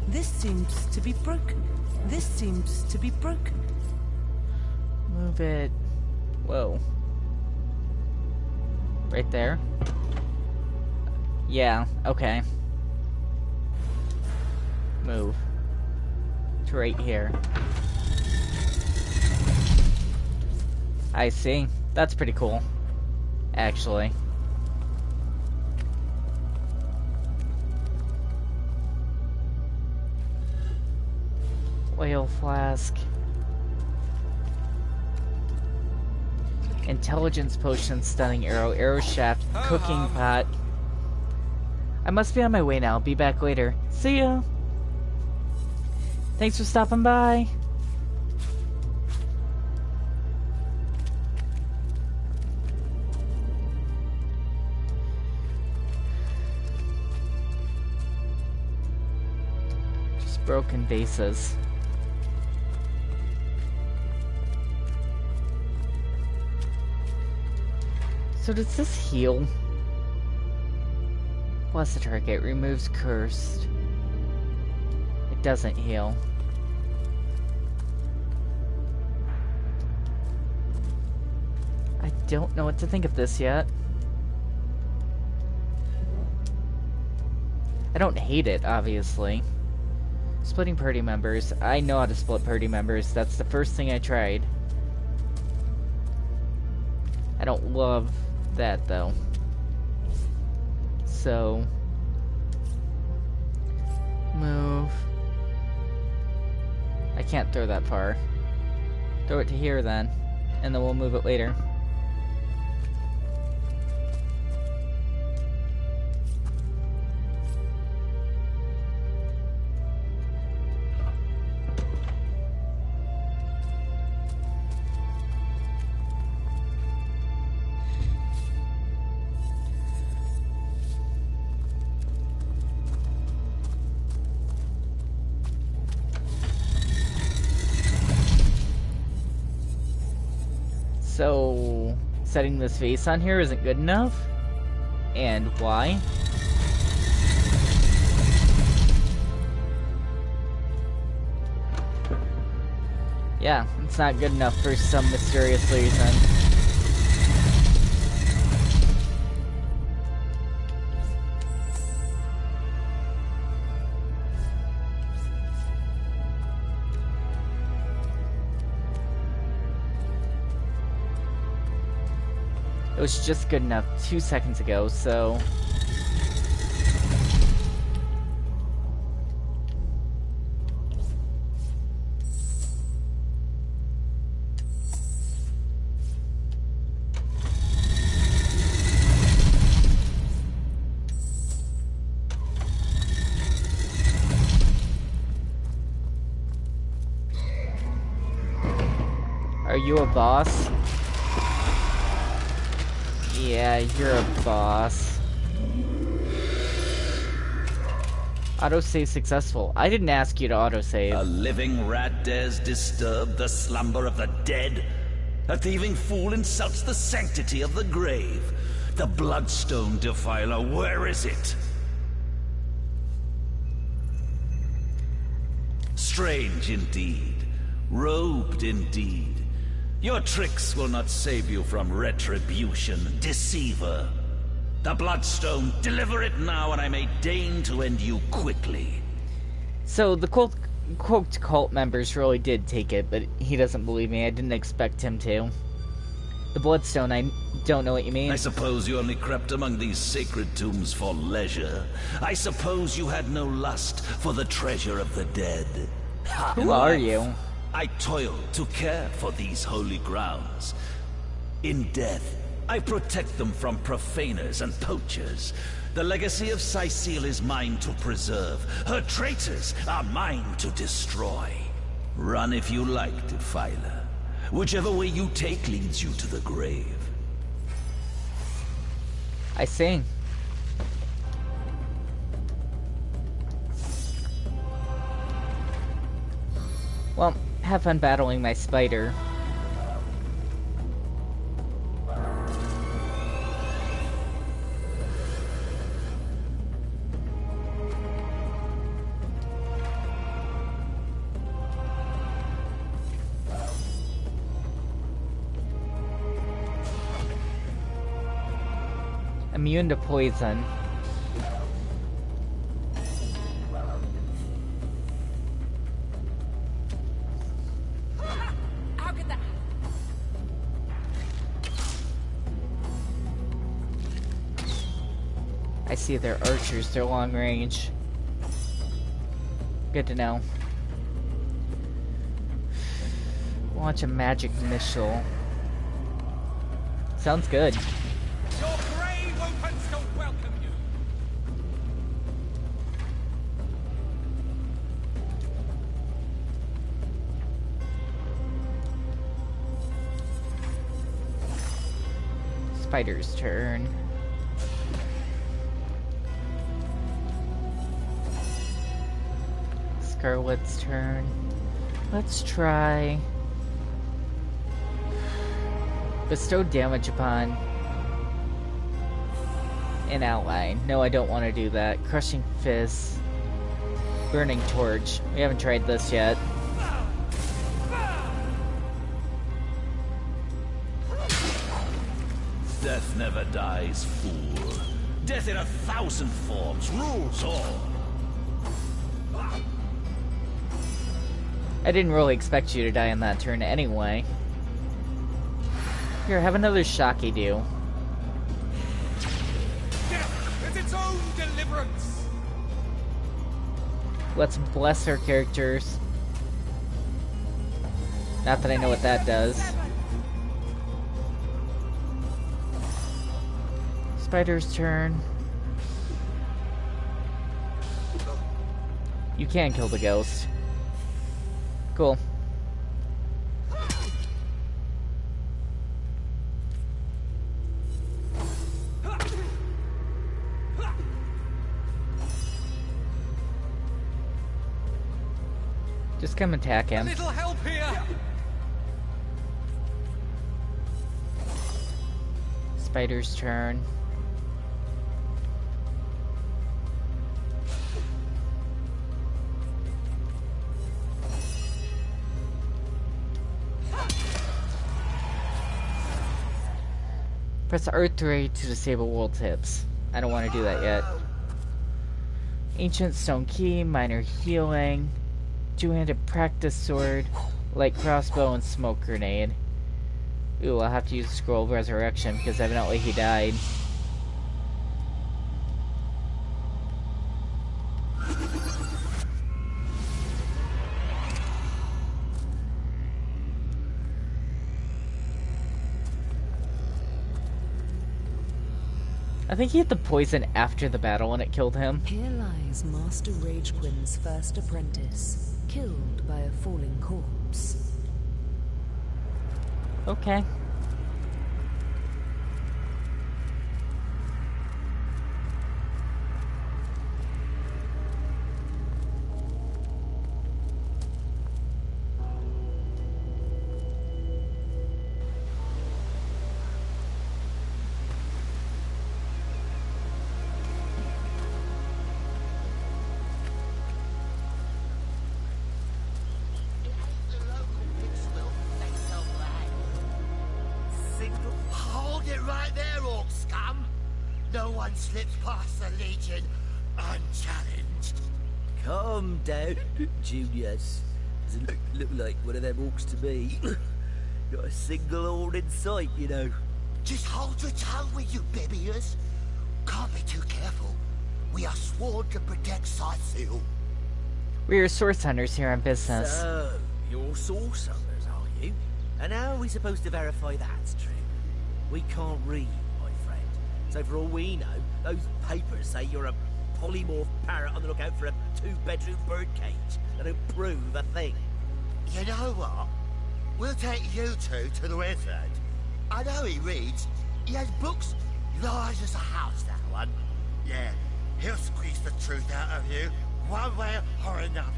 This seems to be broken. This seems to be broken. Move it. Whoa. Right there? Yeah, okay. Move. To right here. I see. That's pretty cool. Actually. Oil flask. Intelligence potion, stunning arrow, arrow shaft, cooking pot. I must be on my way now. Be back later. See ya! Thanks for stopping by! Just broken vases. So does this heal? Bless the target, removes cursed. It doesn't heal. I don't know what to think of this yet. I don't hate it, obviously. Splitting party members. I know how to split party members. That's the first thing I tried. I don't love that though. So move. I can't throw that far. Throw it to here then, and then we'll move it later. So, setting this vase on here isn't good enough? And why? Yeah, it's not good enough for some mysterious reason. It was just good enough 2 seconds ago, so... Are you a boss? Yeah, you're a boss. Autosave successful. I didn't ask you to autosave. A living rat dares disturb the slumber of the dead? A thieving fool insults the sanctity of the grave? The bloodstone defiler, where is it? Strange indeed. Robed indeed. Your tricks will not save you from retribution, deceiver. The Bloodstone, deliver it now, and I may deign to end you quickly. So, the quote cult members really did take it, but he doesn't believe me. I didn't expect him to. The Bloodstone, I don't know what you mean. I suppose you only crept among these sacred tombs for leisure. I suppose you had no lust for the treasure of the dead. Who are you? I toiled to care for these holy grounds. In death, I protect them from profaners and poachers. The legacy of Cecile is mine to preserve. Her traitors are mine to destroy. Run if you like, defiler. Whichever way you take leads you to the grave. I see. Well, have fun battling my spider. Immune to poison. How could that? I see they're archers, they're long range. Good to know. Launch a magic missile. Sounds good. Your grave opens to welcome you. Spider's turn. Scarlet's turn. Let's try... bestow damage upon an ally. No, I don't want to do that. Crushing Fist. Burning Torch. We haven't tried this yet. Death never dies, fool. Death in 1,000 forms rules all. I didn't really expect you to die on that turn anyway. Here, have another Shocky do. Death is its own deliverance. Let's bless our characters. Not that I know what that does. Spider's turn. You can kill the ghost. Cool. Just come attack him. A little help here. Spider's turn. Press R3 to disable world tips. I don't want to do that yet. Ancient Stone Key, Minor Healing, Two-Handed Practice Sword, Light Crossbow, and Smoke Grenade. Ooh, I'll have to use the Scroll of Resurrection because evidently he died. I think he hit the poison after the battle and it killed him. Here lies Master Ragequin's first apprentice, killed by a falling corpse. Okay. No one slips past the Legion unchallenged. Calm down, Junius. Doesn't look like one of them orcs to me. Got a single horn in sight, you know. Just hold your tongue with you, Bibius. Can't be too careful. We are sworn to protect Sightseal. We are source hunters here on business. So, you're source hunters, are you? And how are we supposed to verify that's true? We can't read, my friend. So for all we know, those papers say you're a polymorph parrot on the lookout for a two-bedroom birdcage. They don't prove a thing. You know what? We'll take you two to the wizard. I know he reads. He has books Lies as a house, that one. Yeah, he'll squeeze the truth out of you, one way or another.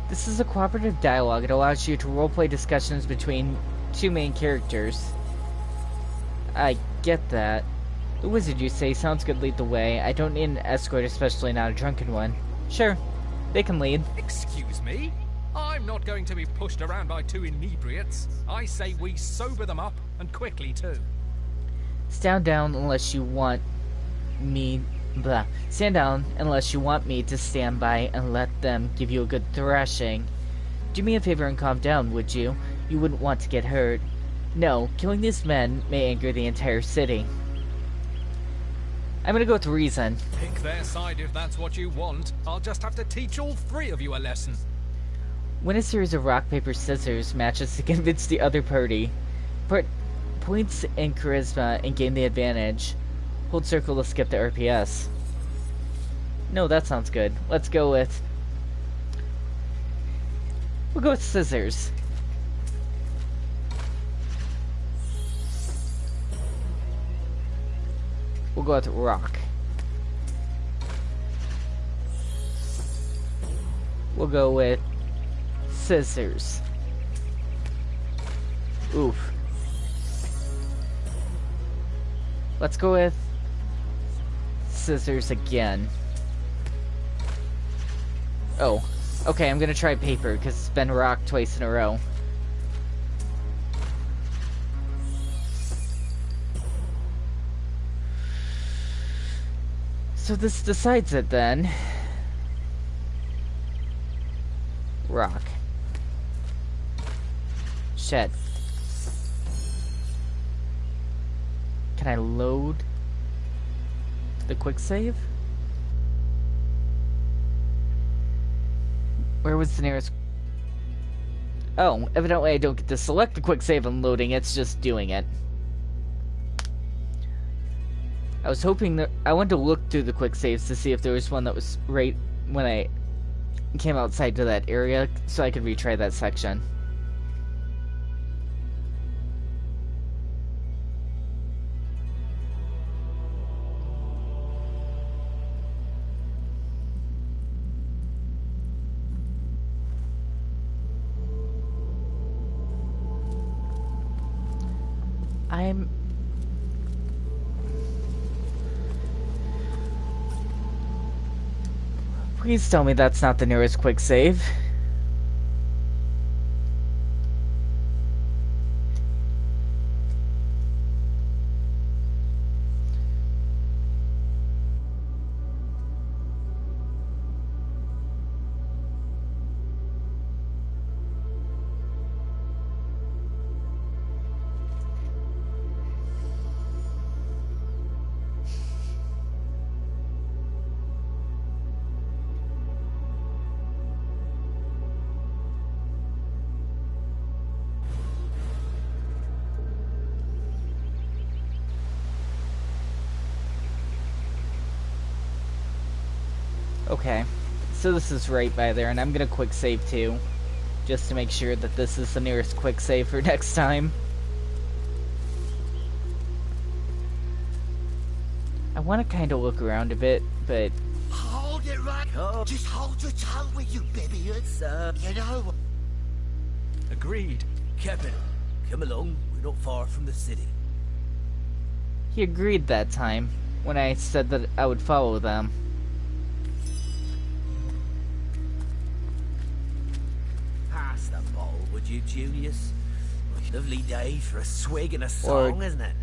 This is a cooperative dialogue. It allows you to roleplay discussions between two main characters. I get that. The wizard, you say, sounds good. Lead the way. I don't need an escort, especially not a drunken one. Sure, they can lead. Excuse me? I'm not going to be pushed around by two inebriates. I say we sober them up, and quickly too. Stand down unless you want me... Blah. Stand down unless you want me to stand by and let them give you a good thrashing. Do me a favor and calm down, would you? You wouldn't want to get hurt. No, killing these men may anger the entire city. I'm gonna go with reason. Pick their side if that's what you want. I'll just have to teach all three of you a lesson. Win a series of rock, paper, scissors matches to convince the other party. Put points in charisma and gain the advantage. Hold circle to skip the RPS. No, that sounds good. Let's go with... We'll go with scissors. We'll go with rock. We'll go with scissors. Oof. Let's go with scissors again. Oh, okay, I'm gonna try paper because it's been rock twice in a row. So this decides it then. Rock. Shit. Can I load the quick save? Where was the nearest... Oh, evidently I don't get to select the quick save on loading, it's just doing it. I was hoping that... I wanted to look through the quick saves to see if there was one that was right when I came outside to that area, so I could retry that section. Please tell me that's not the nearest quick save. Okay, so this is right by there, and I'm gonna quick save too, just to make sure that this is the nearest quick save for next time. I want to kind of look around a bit, but... Hold it right. Oh. Just hold your tongue with you, babyids. You know... Agreed. Captain, come along. We're not far from the city. He agreed that time, when I said that I would follow them. Pass the bottle, would you, Julius? Lovely day for a swig and a song, isn't it?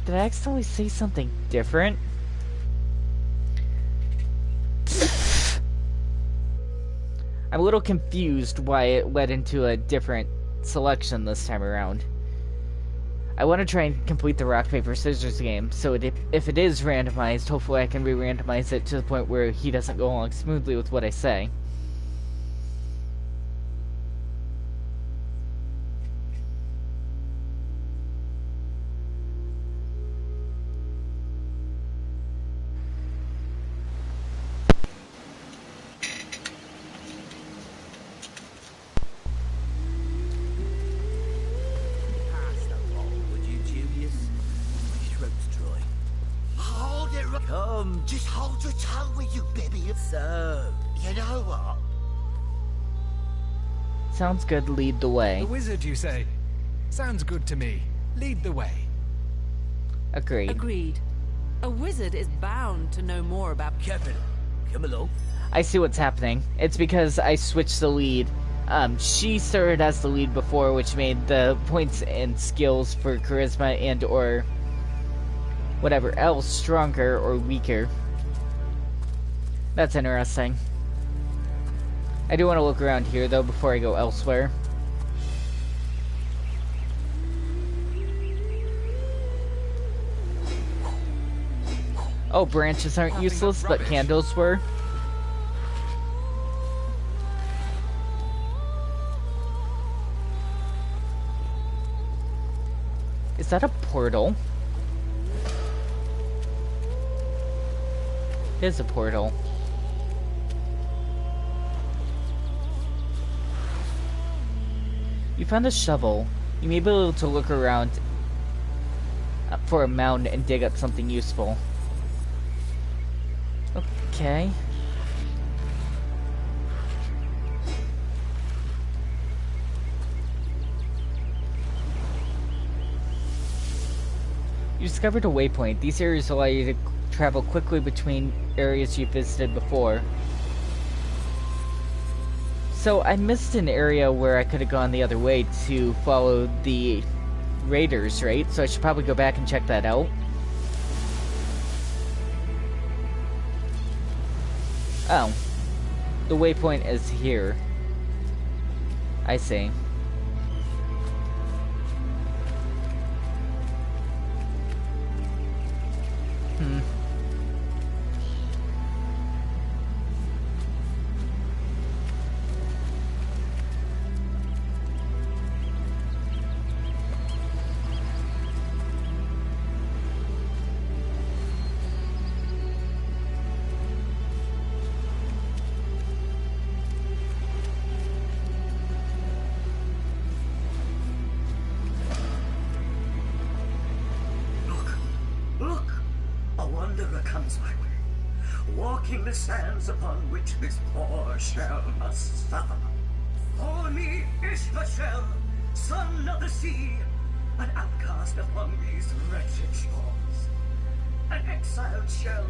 Did I accidentally say something different? I'm a little confused why it led into a different selection this time around. I want to try and complete the rock, paper, scissors game, so if it is randomized, hopefully I can re-randomize it to the point where he doesn't go along smoothly with what I say. Just hold your tongue with you, baby. So, you know what? Sounds good, lead the way. The wizard, you say? Sounds good to me. Lead the way. Agreed. Agreed. A wizard is bound to know more about... Captain, come along. I see what's happening. It's because I switched the lead. She started as the lead before, which made the points and skills for charisma and or whatever else stronger or weaker. That's interesting. I do want to look around here, though, before I go elsewhere. Oh, branches aren't useless, but candles were. Is that a portal? It is a portal. You found a shovel. You may be able to look around for a mound and dig up something useful. Okay. You discovered a waypoint. These areas allow you to travel quickly between areas you've visited before. So I missed an area where I could have gone the other way to follow the raiders, right? So I should probably go back and check that out. Oh. The waypoint is here. I see. Walking the sands upon which this poor shell must suffer. For me, Ishvashel, son of the sea, an outcast upon these wretched shores. An exiled shell,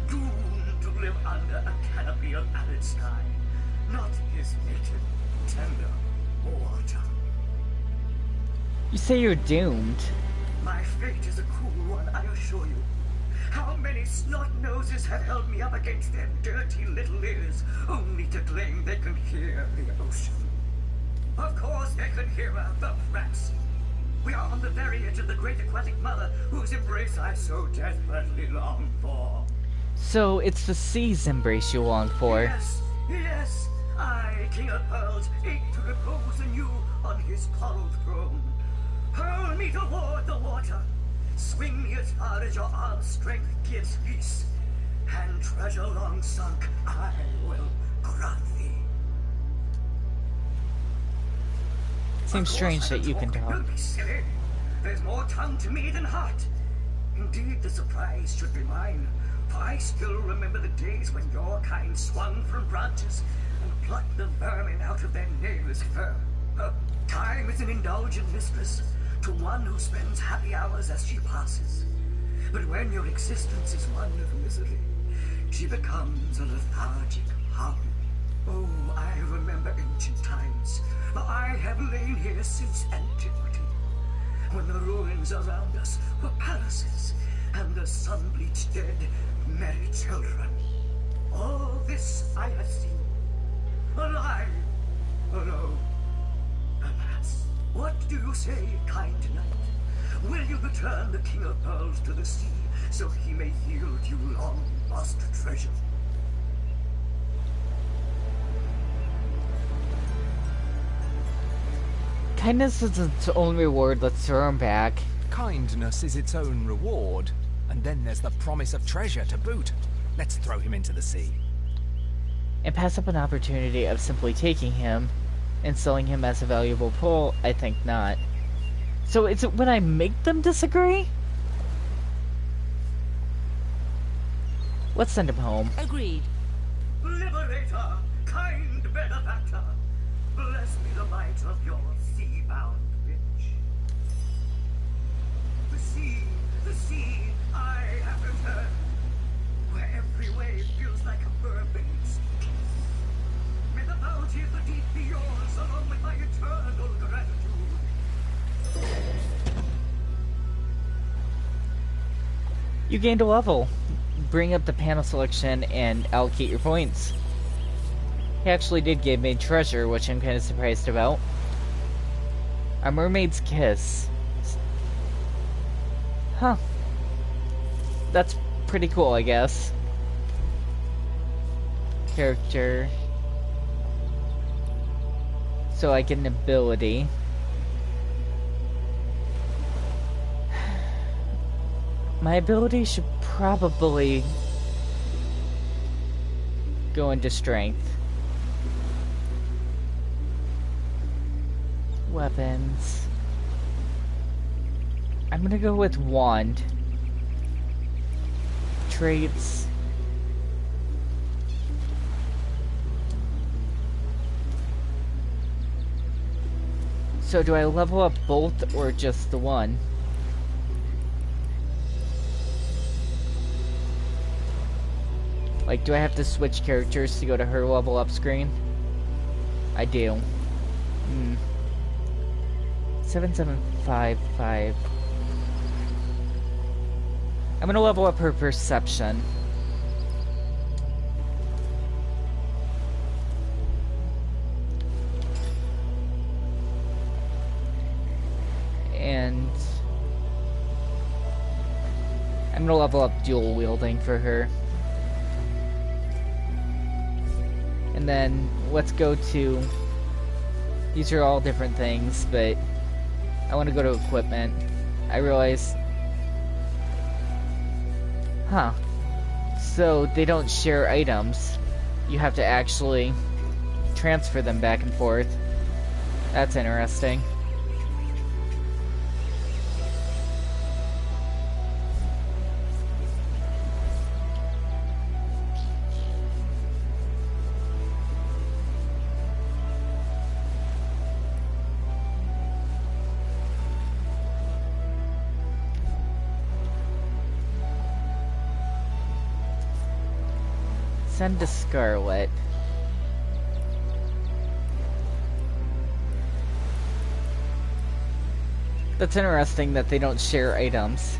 doomed to live under a canopy of arid sky, not his native, tender water. You say you're doomed. My fate is a cruel one, I assure you. How many snot-noses have held me up against their dirty little ears, only to claim they can hear the ocean? Of course they can hear her, the brats. We are on the very edge of the great aquatic mother, whose embrace I so desperately long for. So it's the sea's embrace you long for. Yes, yes, I, King of Pearls, ache to repose anew on his coral throne. Hurl me toward the water. Swing me as far as your arm's strength gives peace, and treasure long sunk I will grant thee. Seems strange that you can talk. Don't be silly. There's more tongue to me than heart. Indeed, the surprise should be mine, for I still remember the days when your kind swung from branches and plucked the vermin out of their nameless fur. Time is an indulgent mistress to one who spends happy hours as she passes. But when your existence is one of misery, she becomes a lethargic hum. Oh, I remember ancient times, for I have lain here since antiquity, when the ruins around us were palaces, and the sun-bleached dead merry children. All this I have seen, alive, alone. Alas, what do you say, kind knight? Will you return the King of Pearls to the sea, so he may yield you long-lost treasure? Kindness is its own reward, let's throw him back. Kindness is its own reward, and then there's the promise of treasure to boot. Let's throw him into the sea. And pass up an opportunity of simply taking him and selling him as a valuable pull? I think not. So is it when I make them disagree? Let's send him home. Agreed. Liberator, kind benefactor, bless me the might of your sea-bound bitch. The sea, I have returned, where every wave feels like a mermaid's kiss. May the bounty of the deep be yours, along with my eternal gratitude. You gained a level. Bring up the panel selection and allocate your points. He actually did give me treasure, which I'm kind of surprised about. A mermaid's kiss. Huh. That's pretty cool, I guess. Character. So I get an ability. My ability should probably go into strength. Weapons. I'm gonna go with wand. Traits. So do I level up both or just the one? Like, do I have to switch characters to go to her level up screen? I do. 7755. I'm gonna level up her perception. And I'm gonna level up dual wielding for her. And then let's go to, these are all different things, but I want to go to equipment. I realize, so they don't share items. You have to actually transfer them back and forth. That's interesting. Send to Scarlet. That's interesting that they don't share items.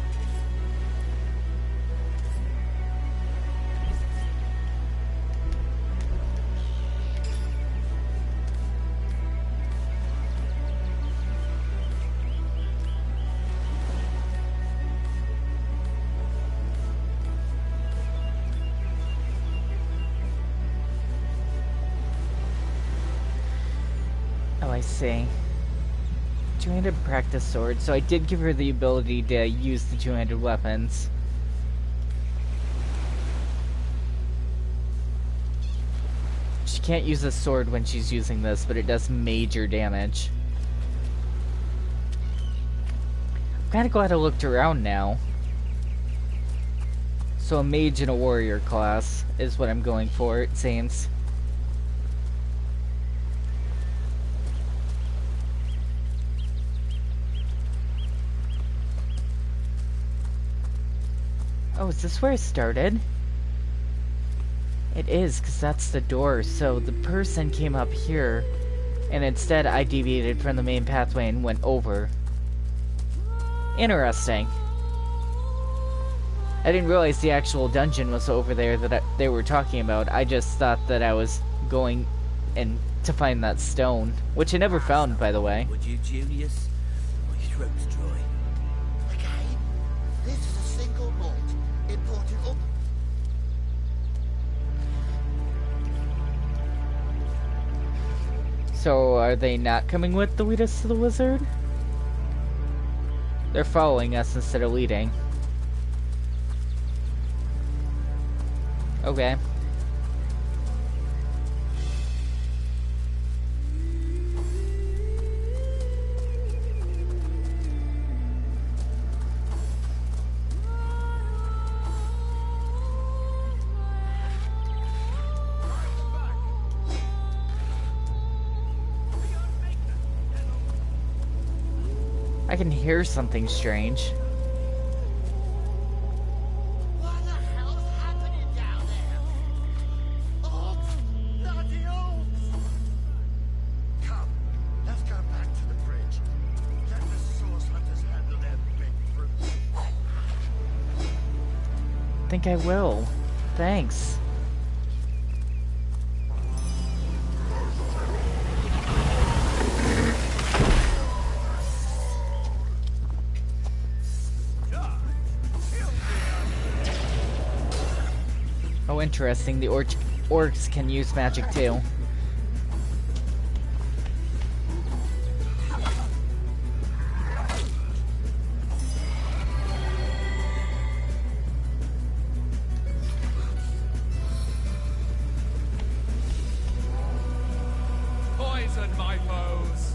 I see. Two-handed practice sword. So I did give her the ability to use the two-handed weapons. She can't use a sword when she's using this, but it does major damage. I'm kinda glad I looked around now. So a mage and a warrior class is what I'm going for, it seems. Oh, is this where I started? It is, because that's the door. So the person came up here, and instead I deviated from the main pathway and went over. Interesting. I didn't realize the actual dungeon was over there that they were talking about. I just thought that I was going in to find that stone, which I never found, by the way. Would you, Julius? My throat's dry. Again, this is a single malt. Imported up. So, are they not coming with to lead us to the wizard? They're following us instead of leading. Okay. I can hear something strange. What the hell's happening down there? Orcs! Bloody orcs! Come, let's go back to the bridge. Let the source hunters handle their big fruit. Think I will. Thanks. Oh, interesting. The orcs can use magic too. Poison my foes.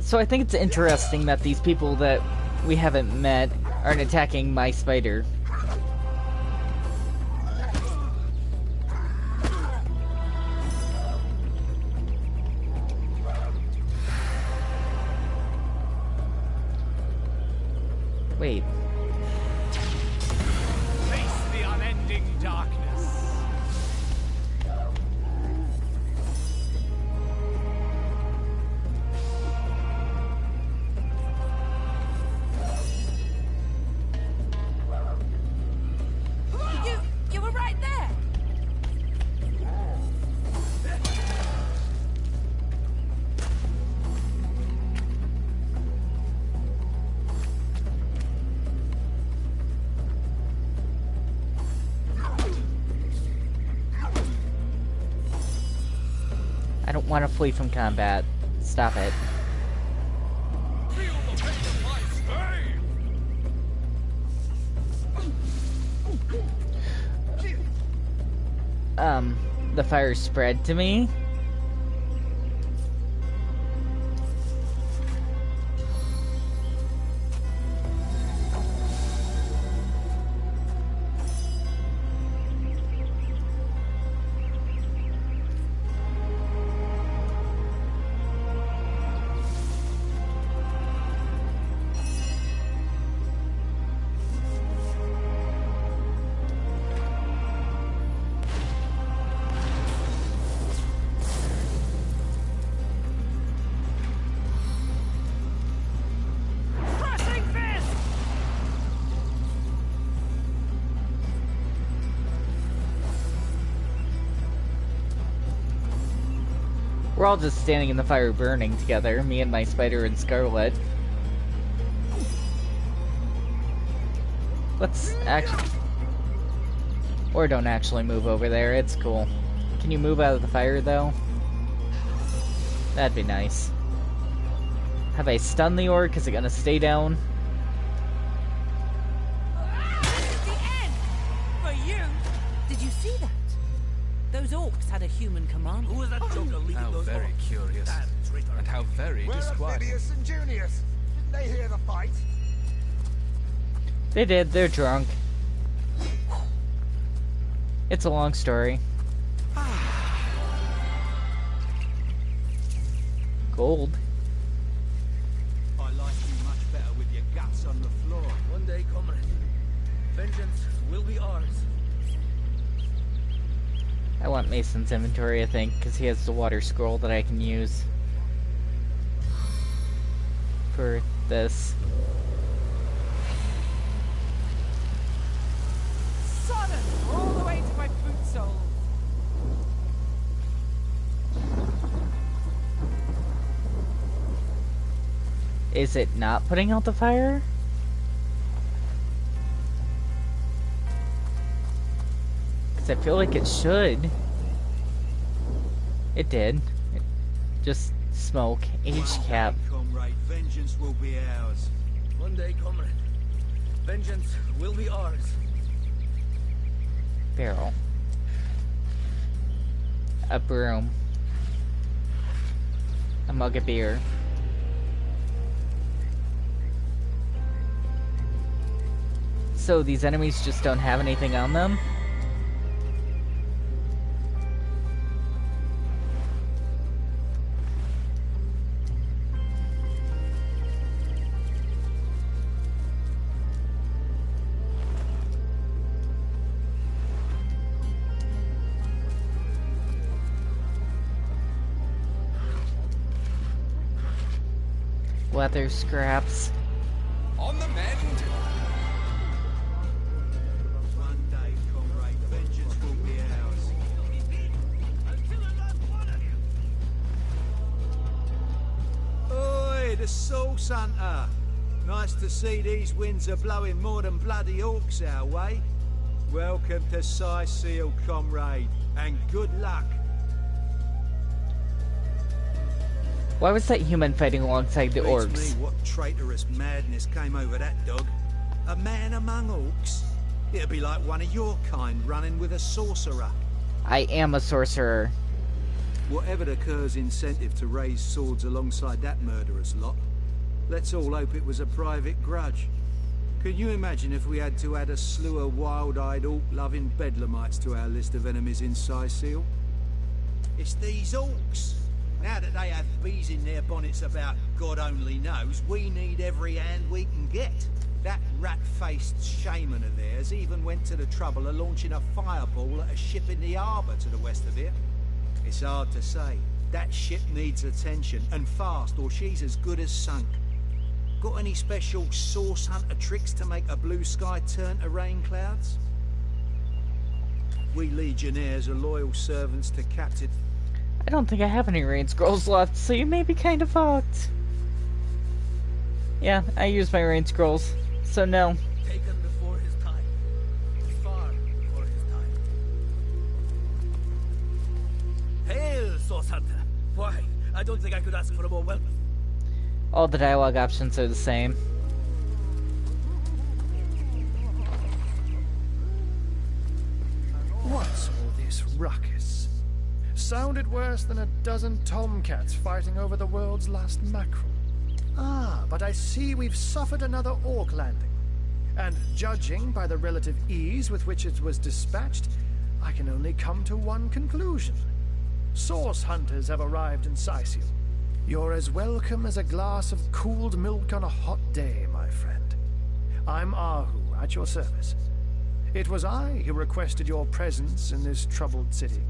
So I think it's interesting that these people that we haven't met aren't attacking my spider. Wait. Face the unending darkness. You were right there. I don't want to flee from combat. Stop it. The fire spread to me. We're all just standing in the fire burning together, me and my spider and Scarlet. Let's actually... Or don't actually move over there, it's cool. Can you move out of the fire, though? That'd be nice. Have I stunned the orc? Is it gonna stay down? The end! For you! Did you see that? Those orcs had a human commander. Who was that joker leading How those very orcs? curious. Damn traitor. And how very Where are disquieting. Phineas and Junius? Didn't they hear the fight? They did. They're drunk. It's a long story. Gold. I like you much better with your guts on the floor. One day, comrade, vengeance will be ours. I want Mason's inventory, I think, because he has the water scroll that I can use for this. Sodom! All the way to my boot soles. Is it not putting out the fire? Because I feel like it should. It did. It just smoke. Age cap. Comrade, vengeance will be ours. One day, comrade, vengeance will be ours. Barrel. A broom. A mug of beer. So these enemies just don't have anything on them? Leather scraps. On the mend! One day, comrade, vengeance will be ours. Oi, the Source Hunter! Nice to see these winds are blowing more than bloody orcs our way. Welcome to Seal, comrade, and good luck. Why was that human fighting alongside the Beats orcs? me what traitorous madness came over that dog. A man among orcs? It'd be like one of your kind running with a sorcerer. I am a sorcerer. Whatever the Cur's incentive to raise swords alongside that murderous lot, let's all hope it was a private grudge. Can you imagine if we had to add a slew of wild-eyed, orc-loving bedlamites to our list of enemies in Seal? It's these orcs. Now that they have bees in their bonnets about God only knows, we need every hand we can get. That rat-faced shaman of theirs even went to the trouble of launching a fireball at a ship in the harbour to the west of here. It's hard to say. That ship needs attention, and fast, or she's as good as sunk. Got any special Source Hunter tricks to make a blue sky turn to rain clouds? We Legionnaires are loyal servants to Captain... I don't think I have any rain scrolls left, so you may be kind of fucked. Yeah, I used my rain scrolls, so no. Taken before his time. Far before his time. Hail, Source Hunter! Why, I don't think I could ask for a more welcome. All the dialogue options are the same. What's all this ruckus? Sounded worse than a dozen tomcats fighting over the world's last mackerel. Ah, but I see we've suffered another orc landing. And judging by the relative ease with which it was dispatched, I can only come to one conclusion. Source hunters have arrived in Seal. You're as welcome as a glass of cooled milk on a hot day, my friend. I'm Ahu, at your service. It was I who requested your presence in this troubled city.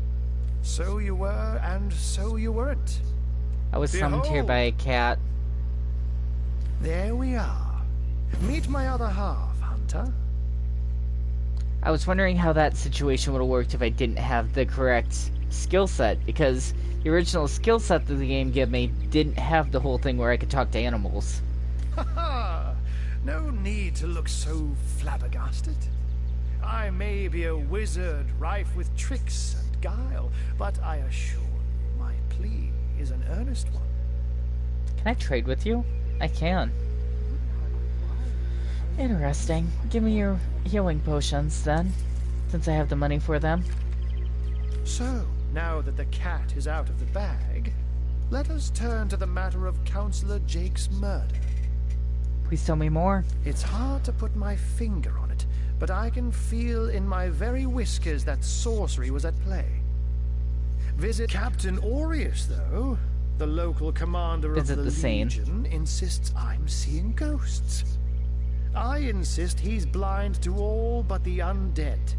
So you were, and so you weren't. I was summoned here by a cat. There we are. Meet my other half, Hunter. I was wondering how that situation would have worked if I didn't have the correct skill set, because the original skill set that the game gave me didn't have the whole thing where I could talk to animals. Haha! No need to look so flabbergasted. I may be a wizard rife with tricks and guile, but I assure you my plea is an earnest one. Can I trade with you? I can. Interesting. Give me your healing potions, then, since I have the money for them. So, now that the cat is out of the bag, let us turn to the matter of Counselor Jake's murder. Please tell me more. It's hard to put my finger on it, but I can feel in my very whiskers that sorcery was at play. Visit Captain Aureus, though, the local commander of the Legion, insists I'm seeing ghosts. I insist he's blind to all but the undead.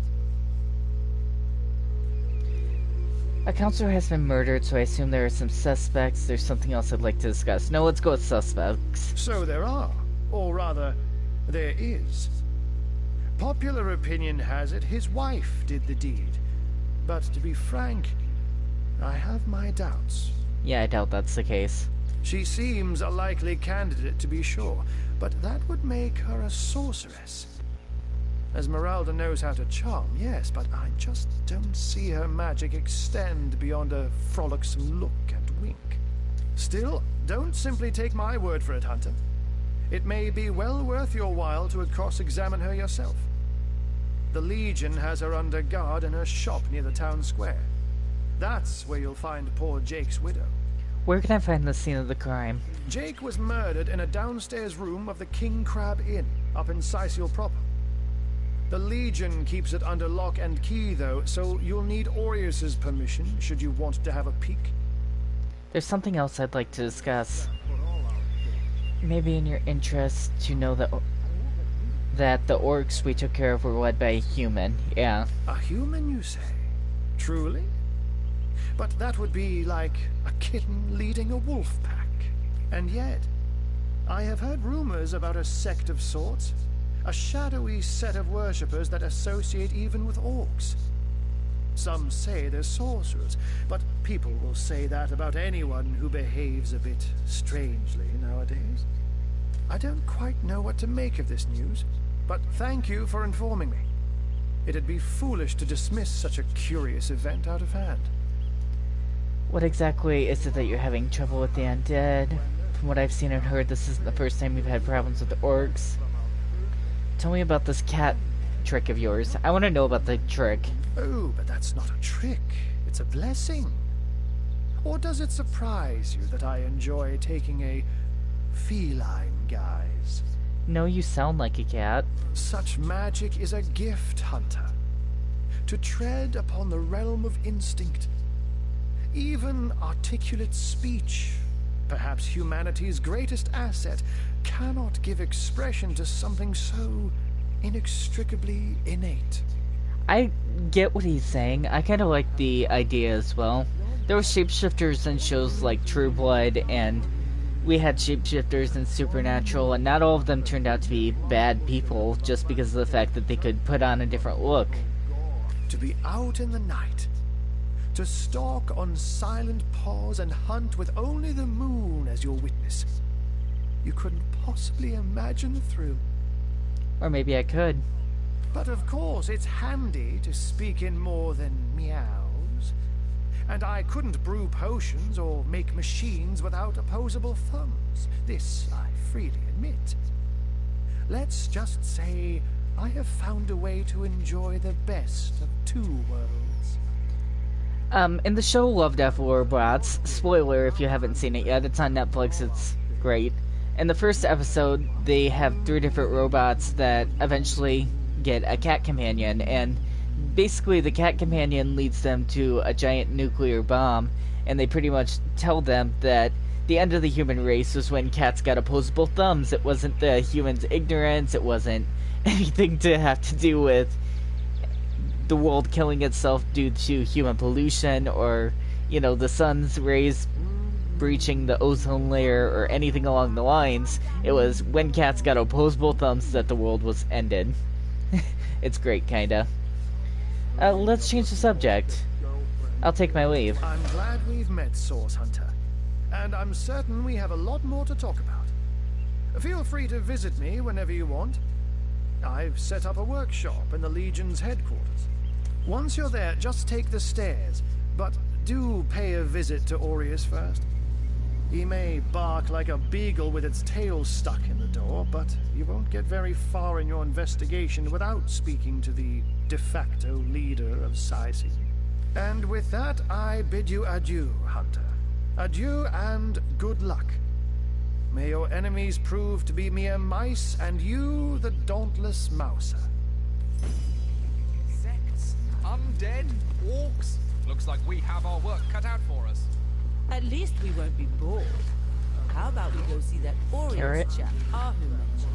A counselor has been murdered, so I assume there are some suspects. There's something else I'd like to discuss. No, let's go with suspects. So there are. Or rather, there is. Popular opinion has it his wife did the deed. But to be frank, I have my doubts. Yeah, I doubt that's the case. She seems a likely candidate, to be sure, but that would make her a sorceress. Esmeralda knows how to charm, yes, but I just don't see her magic extend beyond a frolicsome look and wink. Still, don't simply take my word for it, Hunter. It may be well worth your while to cross-examine her yourself. The Legion has her under guard in her shop near the town square. That's where you'll find poor Jake's widow. Where can I find the scene of the crime? Jake was murdered in a downstairs room of the King Crab Inn, up in Sicil proper. The Legion keeps it under lock and key, though, so you'll need Aureus's permission should you want to have a peek. There's something else I'd like to discuss. Maybe in your interest to know that the orcs we took care of were led by a human, yeah. A human, you say? Truly? But that would be like a kitten leading a wolf pack. And yet, I have heard rumors about a sect of sorts. A shadowy set of worshippers that associate even with orcs. Some say they're sorcerers, but people will say that about anyone who behaves a bit strangely nowadays. I don't quite know what to make of this news, but thank you for informing me. It'd be foolish to dismiss such a curious event out of hand. What exactly is it that you're having trouble with the undead? From what I've seen and heard, this isn't the first time you've had problems with the orcs. Tell me about this cat trick of yours. I want to know about the trick. Oh, but that's not a trick. It's a blessing. Or does it surprise you that I enjoy taking a feline guise? No, you sound like a cat. Such magic is a gift, Hunter. To tread upon the realm of instinct. Even articulate speech, perhaps humanity's greatest asset, cannot give expression to something so inextricably innate. I get what he's saying. I kind of like the idea as well. There were shapeshifters in shows like True Blood, and we had shapeshifters in Supernatural, and not all of them turned out to be bad people just because of the fact that they could put on a different look. To be out in the night, to stalk on silent paws and hunt with only the moon as your witness. You couldn't possibly imagine the thrill. Or maybe I could. But of course, it's handy to speak in more than meows. And I couldn't brew potions or make machines without opposable thumbs. This I freely admit. Let's just say I have found a way to enjoy the best of two worlds. In the show Love, Death, Robots, spoiler if you haven't seen it yet, it's on Netflix, it's great. In the first episode, they have 3 different robots that eventually get a cat companion, and basically the cat companion leads them to a giant nuclear bomb, and they pretty much tell them that the end of the human race was when cats got opposable thumbs. It wasn't the humans' ignorance, it wasn't anything to have to do with the world killing itself due to human pollution, or, you know, the sun's rays breaching the ozone layer, or anything along the lines. It was when cats got opposable thumbs that the world was ended. It's great, kinda. Let's change the subject. I'll take my leave. I'm glad we've met, Source Hunter. And I'm certain we have a lot more to talk about. Feel free to visit me whenever you want. I've set up a workshop in the Legion's headquarters. Once you're there, just take the stairs, but do pay a visit to Aureus first. He may bark like a beagle with its tail stuck in the door, but you won't get very far in your investigation without speaking to the de facto leader of Sicil. And with that, I bid you adieu, Hunter. Adieu and good luck. May your enemies prove to be mere mice, and you the dauntless mouser. Sects, undead, orcs. Looks like we have our work cut out for us. At least we won't be bored. How about we go see that Carrot. Orient chap Ahu mentioned?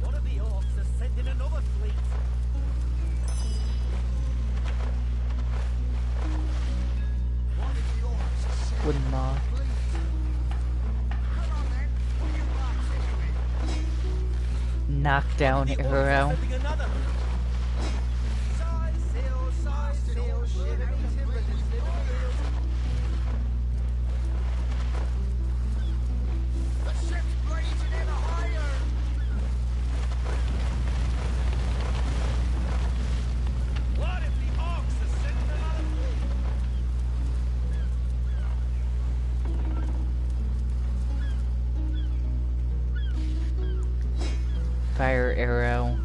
One of the orcs are sending another fleet. Wooden moth. Knockdown arrow. Fire arrow,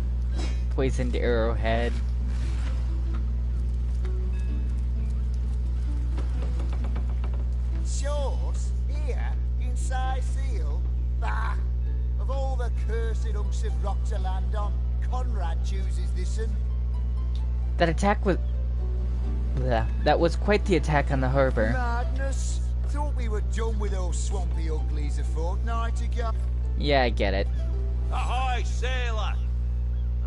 poisoned arrowhead. Shores? Here? Inside Seal? Bah! Of all the cursed hunks of rock to land on, Conrad chooses this one. That attack was... Bleh. That was quite the attack on the harbor. Madness! Thought we were done with those swampy uglies a fortnight ago. Yeah, I get it. Ahoy, sailor!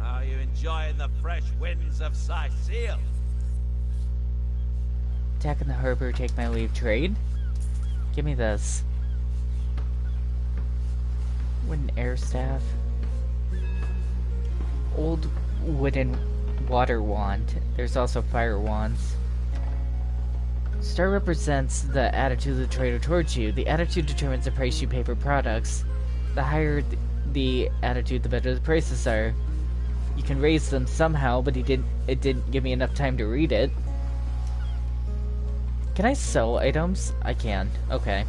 Are you enjoying the fresh winds of Sicil? Attack on the harbor, take my leave, trade. Give me this. Wooden air staff. Old wooden water wand. There's also fire wands. Star represents the attitude of the trader towards you. The attitude determines the price you pay for products. The higher the attitude, the better the prices are. You can raise them somehow, but it didn't give me enough time to read it. Can I sell items? I can. Okay.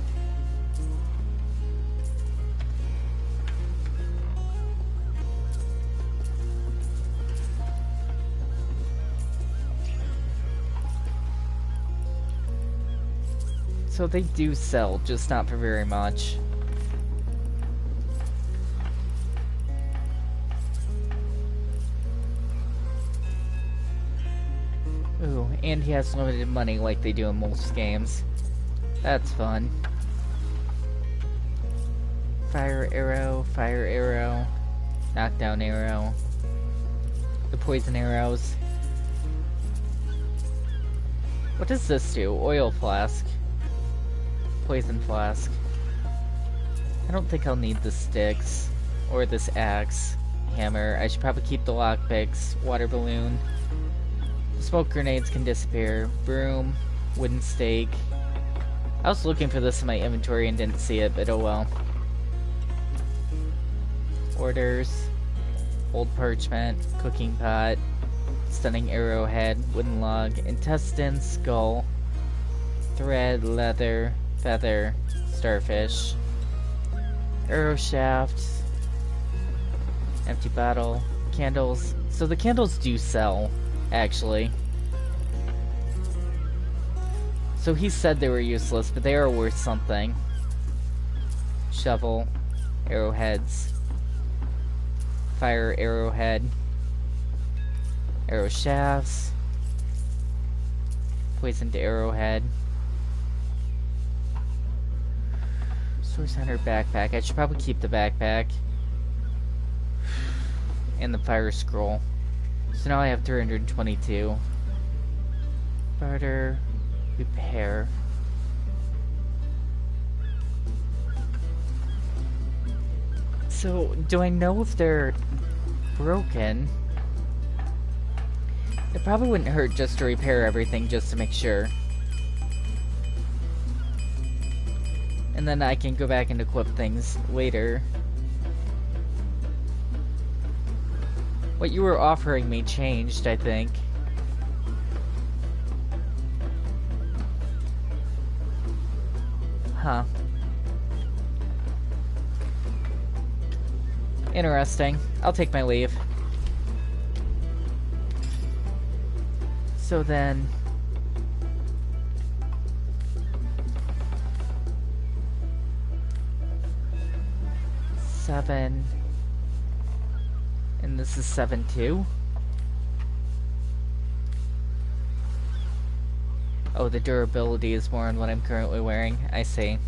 So they do sell, just not for very much. Ooh, and he has limited money like they do in most games. That's fun. Fire arrow, knockdown arrow. The poison arrows. What does this do? Oil flask. Poison flask. I don't think I'll need the sticks. Or this axe. Hammer. I should probably keep the lockpicks. Water balloon. Smoke grenades can disappear. Broom. Wooden stake. I was looking for this in my inventory and didn't see it, but oh well. Orders. Old parchment. Cooking pot. Stunning arrowhead. Wooden log. Intestine. Skull. Thread. Leather. Feather. Starfish. Arrow shaft. Empty bottle. Candles. So the candles do sell, actually. So he said they were useless, but they are worth something. Shovel. Arrowheads. Fire arrowhead. Arrow shafts. Poisoned arrowhead. Source Hunter backpack. I should probably keep the backpack. And the fire scroll. So now I have 322. Barter. Repair. So, do I know if they're broken? It probably wouldn't hurt just to repair everything just to make sure. And then I can go back and equip things later. What you were offering me changed, I think. Huh. Interesting. I'll take my leave. So then... Seven... And this is 7 too? Oh, the durability is more than what I'm currently wearing. I see.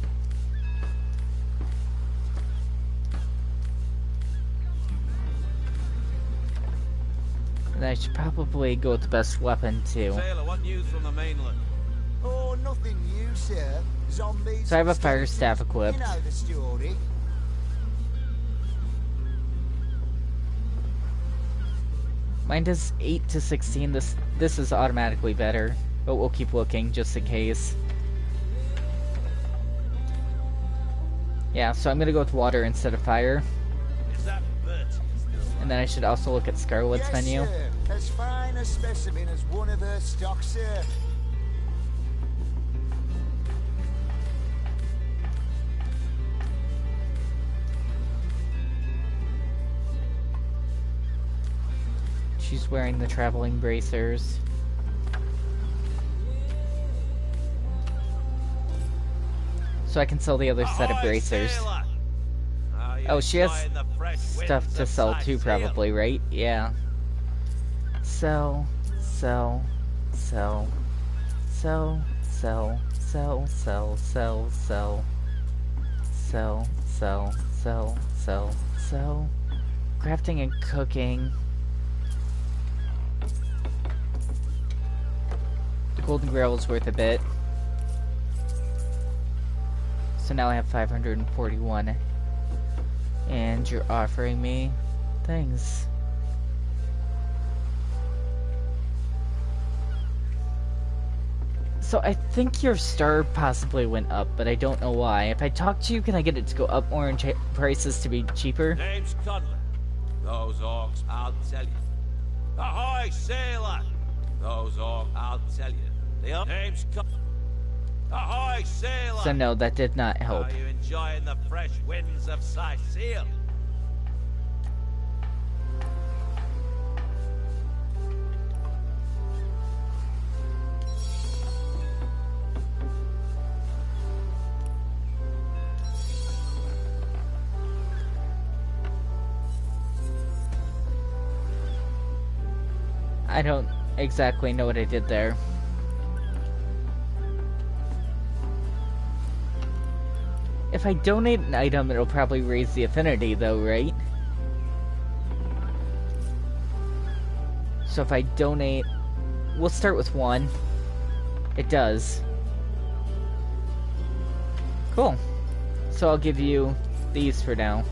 And I should probably go with the best weapon too. Sailor, what news from the mainland? Oh, nothing new, sir. Zombies. So I have a fire staff equipped. You know the story. Mine does 8 to 16. This is automatically better, but we'll keep looking just in case. Yeah, so I'm gonna go with water instead of fire. And then I should also look at Scarlet's Yes, menu. Sir. As fine a specimen as one of her stock, sir. She's wearing the traveling bracers. So I can sell the other set of bracers. Oh, she has stuff to sell too, probably, right? Yeah. Sell, sell, sell, sell, sell, sell, sell, sell, sell, sell, sell, sell, sell, sell. Crafting and cooking. The golden grail is worth a bit. So now I have 541. And you're offering me things. So I think your star possibly went up, but I don't know why. If I talk to you, can I get it to go up more and prices to be cheaper? Name's Cudler. Those orcs, I'll tell you. Ahoy, sailor! Those orcs, I'll tell you. The name's Cudler. Ahoy, sailor! So no, that did not help. Are you enjoying the fresh winds of Sicil? I don't exactly know what I did there. If I donate an item, it'll probably raise the affinity though, right? So if I donate... We'll start with 1. It does. Cool. So I'll give you these for now.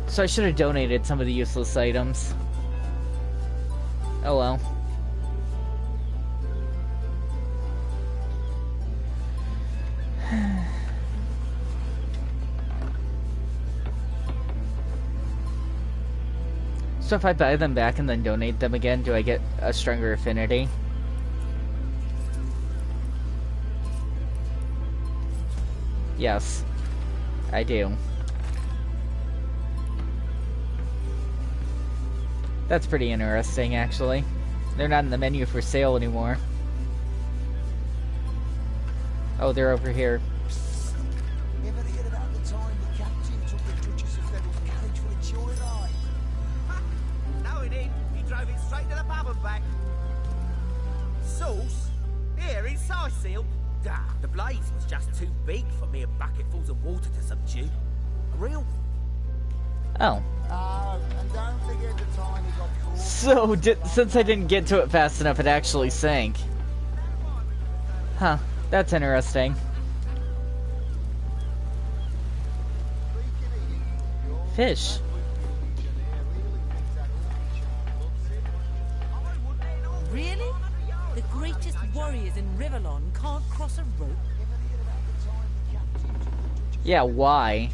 So I should have donated some of the useless items. Oh well. So if I buy them back and then donate them again, do I get a stronger affinity? Yes, I do. That's pretty interesting, actually. They're not in the menu for sale anymore. Oh, they're over here. Ever hear about the time the captain took the Duchess of Feddle's carriage for a joyride? No, he didn't. He drove it straight to the pub and back. Sauce? Here in Sicil? The blaze was just too big for mere bucketfuls of water to subdue. A real... Oh. And don't forget the time he got caught. So, since I didn't get to it fast enough, it actually sank. Huh. That's interesting. Fish. Really? The greatest warriors in Rivellon can't cross a rope? Yeah, why?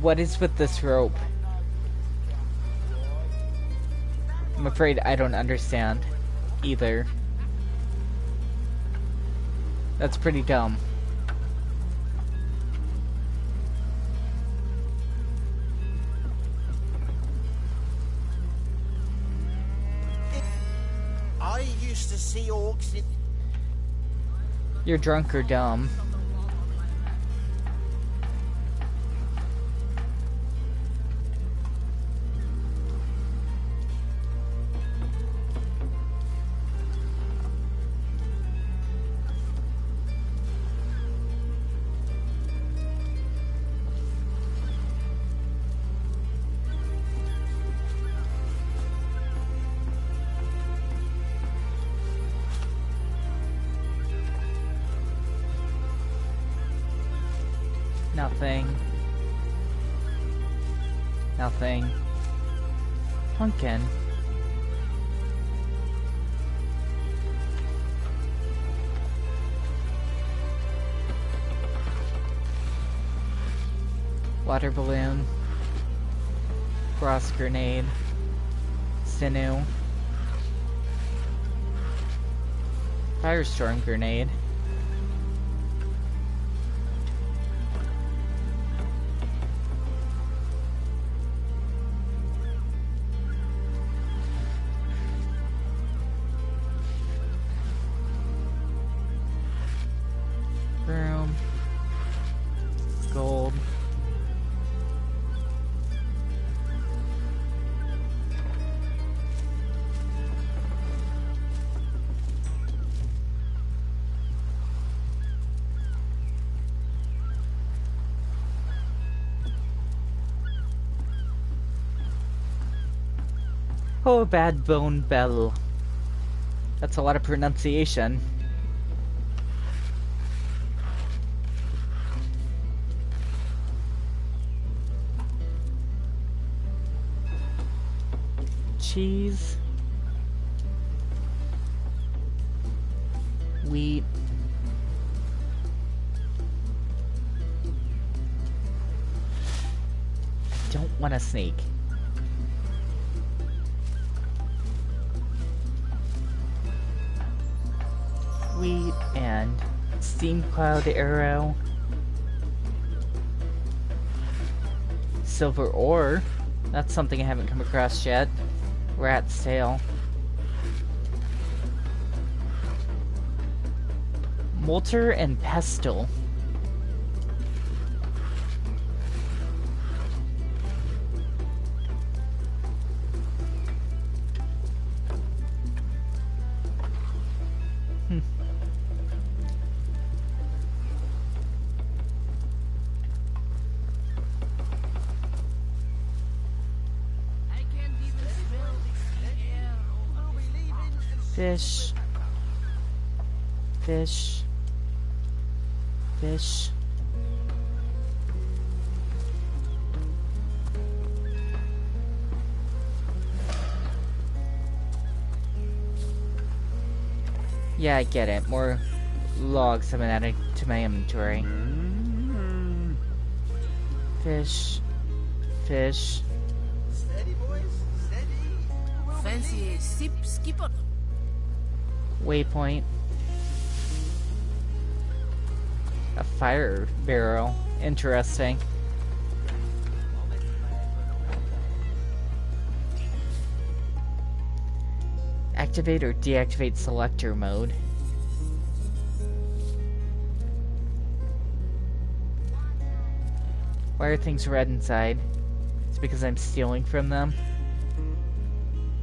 What is with this rope? I'm afraid I don't understand either. That's pretty dumb. I used to see orcs in... You're drunk or dumb. Nothing. Nothing. Pumpkin. Water balloon. Frost grenade. Sinew. Firestorm grenade. Gold. Oh, bad bone bell. That's a lot of pronunciation. Cheese, wheat, I don't want a snake. Wheat and steam cloud arrow, silver ore. That's something I haven't come across yet. Rat's tail. Mortar and pestle. Fish. Fish. Fish. Yeah, I get it. More logs have been added to my inventory. Fish. Fish. Steady, boys. Steady. Fancy a sip skipper. Waypoint. A fire barrel. Interesting. Activate or deactivate selector mode. Why are things red inside? It's because I'm stealing from them.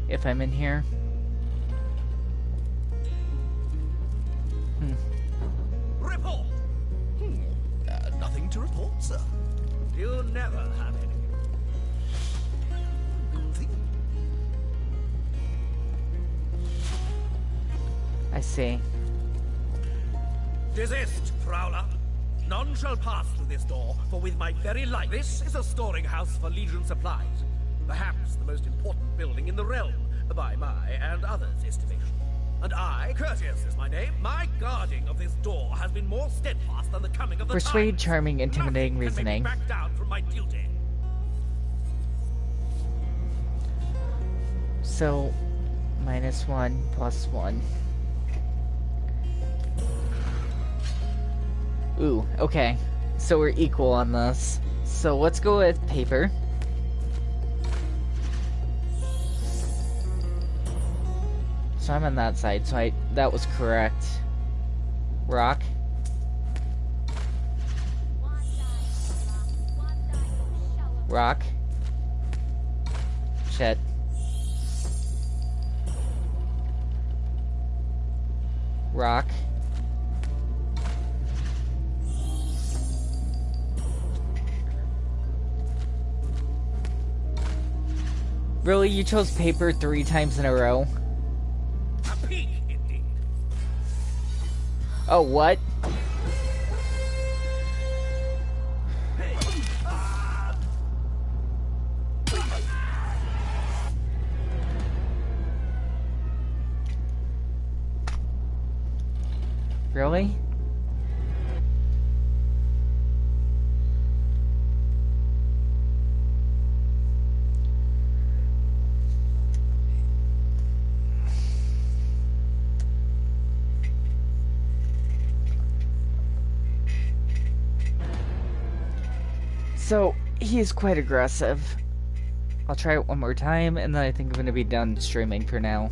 If I'm in here. Report! Nothing to report, sir. You never have any. I see. Desist, prowler. None shall pass through this door, for with my very life, this is a storing house for Legion supplies. Perhaps the most important building in the realm, by my and others' estimation. And I, Courteous is my name, my guarding of this door has been more steadfast than the coming of the Persuade, times. charming, intimidating, Nothing reasoning. can make me back down from my duty. So, -1, +1. Ooh, okay. So we're equal on this. So let's go with paper. So I'm on that side, so that was correct. Rock. Rock. Shit. Rock. Really? You chose paper 3 times in a row? A peak, indeed. Oh, what? Really? So, he is quite aggressive. I'll try it one more time, and then I think I'm going to be done streaming for now.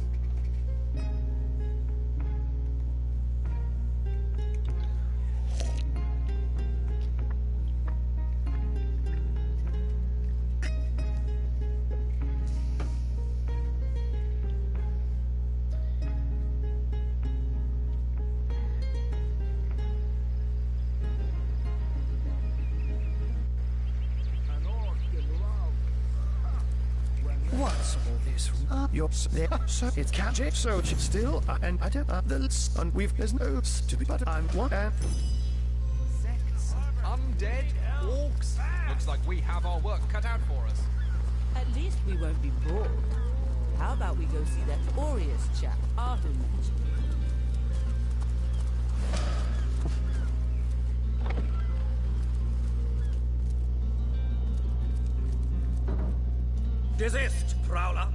What's all this? You're there, so it's catchy, so it's still, and I don't, and there's no to be, but I'm one, and... Sects, undead, orcs. Looks like we have our work cut out for us. At least we won't be bored. How about we go see that Aureus chap, Arthur mentioned? Desist, prowler.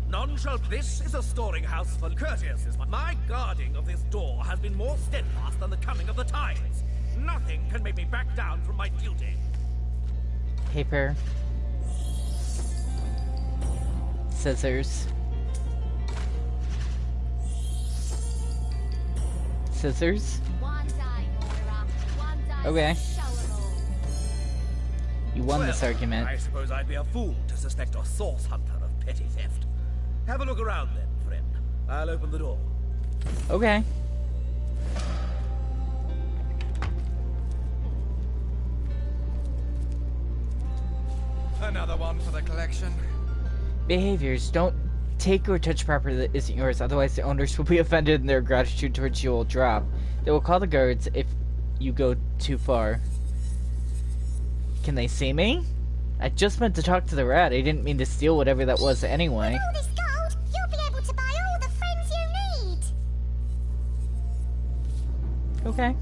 None shall. This is a storing house for courteous. My guarding of this door has been more steadfast than the coming of the tides. Nothing can make me back down from my duty. Paper. Scissors. Scissors. Okay. You won this argument. I suppose I'd be a fool to suspect a source hunter of petty theft. Have a look around then, friend. I'll open the door. Okay. Another one for the collection. Behaviors. Don't take or touch property that isn't yours, otherwise the owners will be offended and their gratitude towards you will drop. They will call the guards if you go too far. Can they see me? I just meant to talk to the rat. I didn't mean to steal whatever that was anyway. With all this gold, you'll be able to buy all the friends you need. Okay.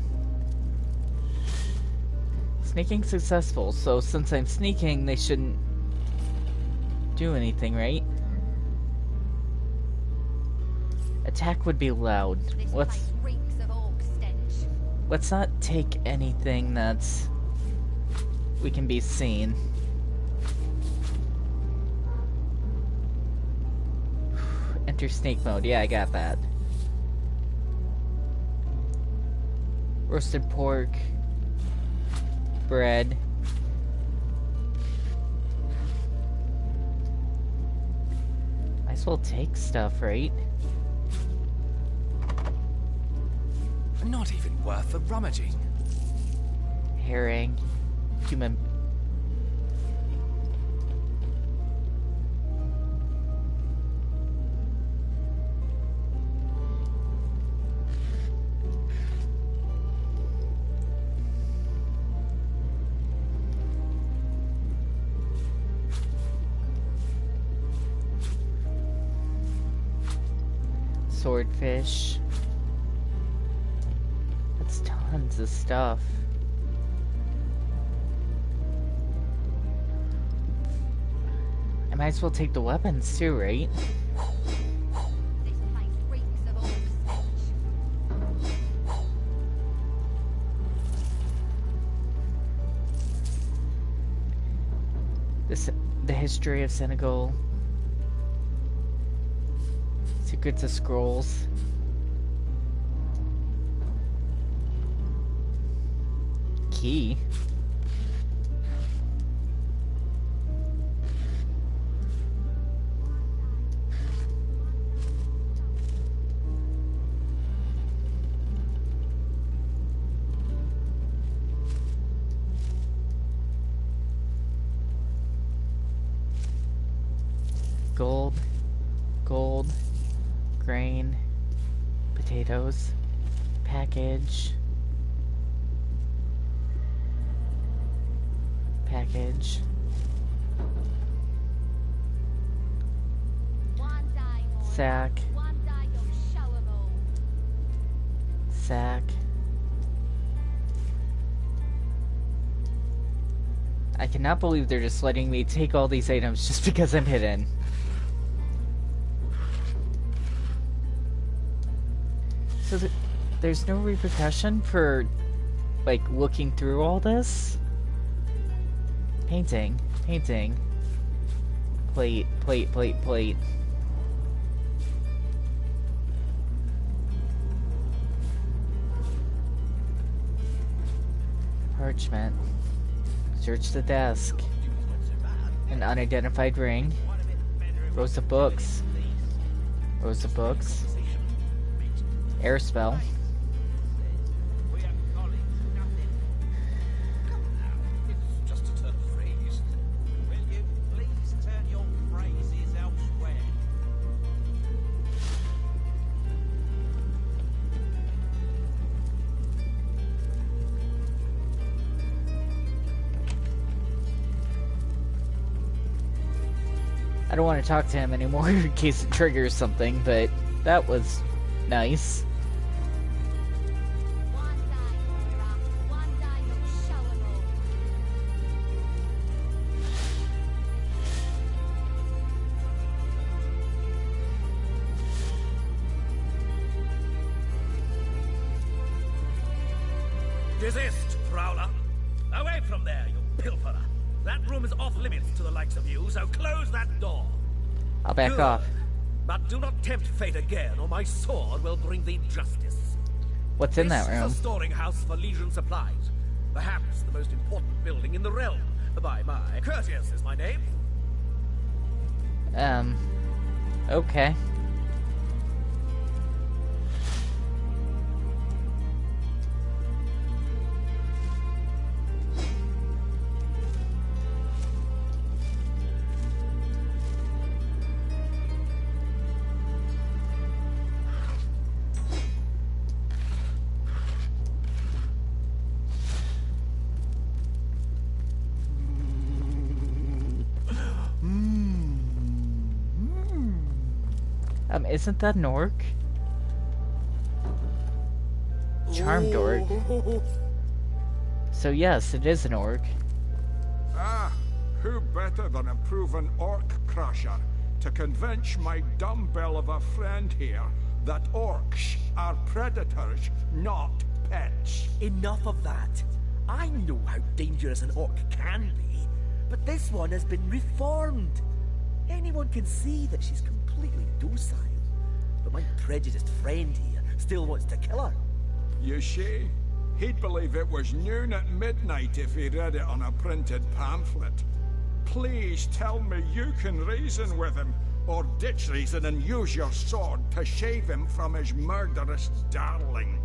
Sneaking successful, so since I'm sneaking, they shouldn't do anything, right? Attack would be loud. Let's not take anything that's... we can be seen. Enter sneak mode. Yeah, I got that. Roasted pork. Bread. Might as well take stuff, right? Not even worth the rummaging. Herring. Human. Swordfish. That's tons of stuff. I might as well take the weapons too, right? The history of Senegal. Secrets of Scrolls. Key. Gold, grain, potatoes, package, sack, I cannot believe they're just letting me take all these items just because I'm hidden. So there's no repercussion for, like, looking through all this? Painting. Plate. Parchment. Search the desk. An unidentified ring. Rows of books. Air spell. Just a turn of phrase. Will you please turn your phrases elsewhere? I don't want to talk to him anymore in case it triggers something, but that was nice. Desist, prowler! Away from there, you pilferer! That room is off limits to the likes of you, so close that door! I'll back off. But do not tempt fate again, or my sword will bring thee justice. What's in that room? This is a storing house for Legion supplies. Perhaps the most important building in the realm. By my... Courteous is my name. Okay. Isn't that an orc? Charmed orc. So yes, it is an orc. Ah, who better than a proven orc crusher to convince my dumbbell of a friend here that orcs are predators, not pets? Enough of that. I know how dangerous an orc can be, but this one has been reformed. Anyone can see that she's completely docile. But my prejudiced friend here still wants to kill her. You see, he'd believe it was noon at midnight if he read it on a printed pamphlet. Please tell me you can reason with him, or ditch reason and use your sword to shave him from his murderous darling.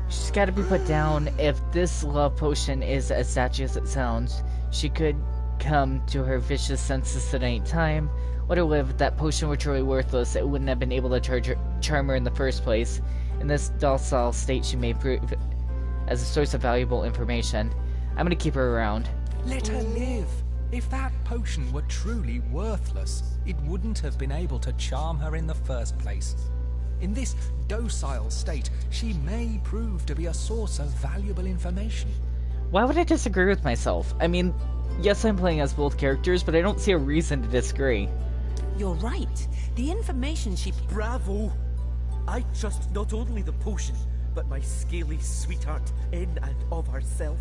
She's gotta be put down. If this love potion is as statue as it sounds, she could come to her vicious senses at any time. Let her live. If that potion were truly worthless, it wouldn't have been able to charm her in the first place. In this docile state, she may prove as a source of valuable information. I'm gonna keep her around. Let her live. If that potion were truly worthless, it wouldn't have been able to charm her in the first place. In this docile state, she may prove to be a source of valuable information. Why would I disagree with myself? I mean, yes, I'm playing as both characters, but I don't see a reason to disagree. You're right. The information she... Bravo! I trust not only the potion, but my scaly sweetheart in and of herself.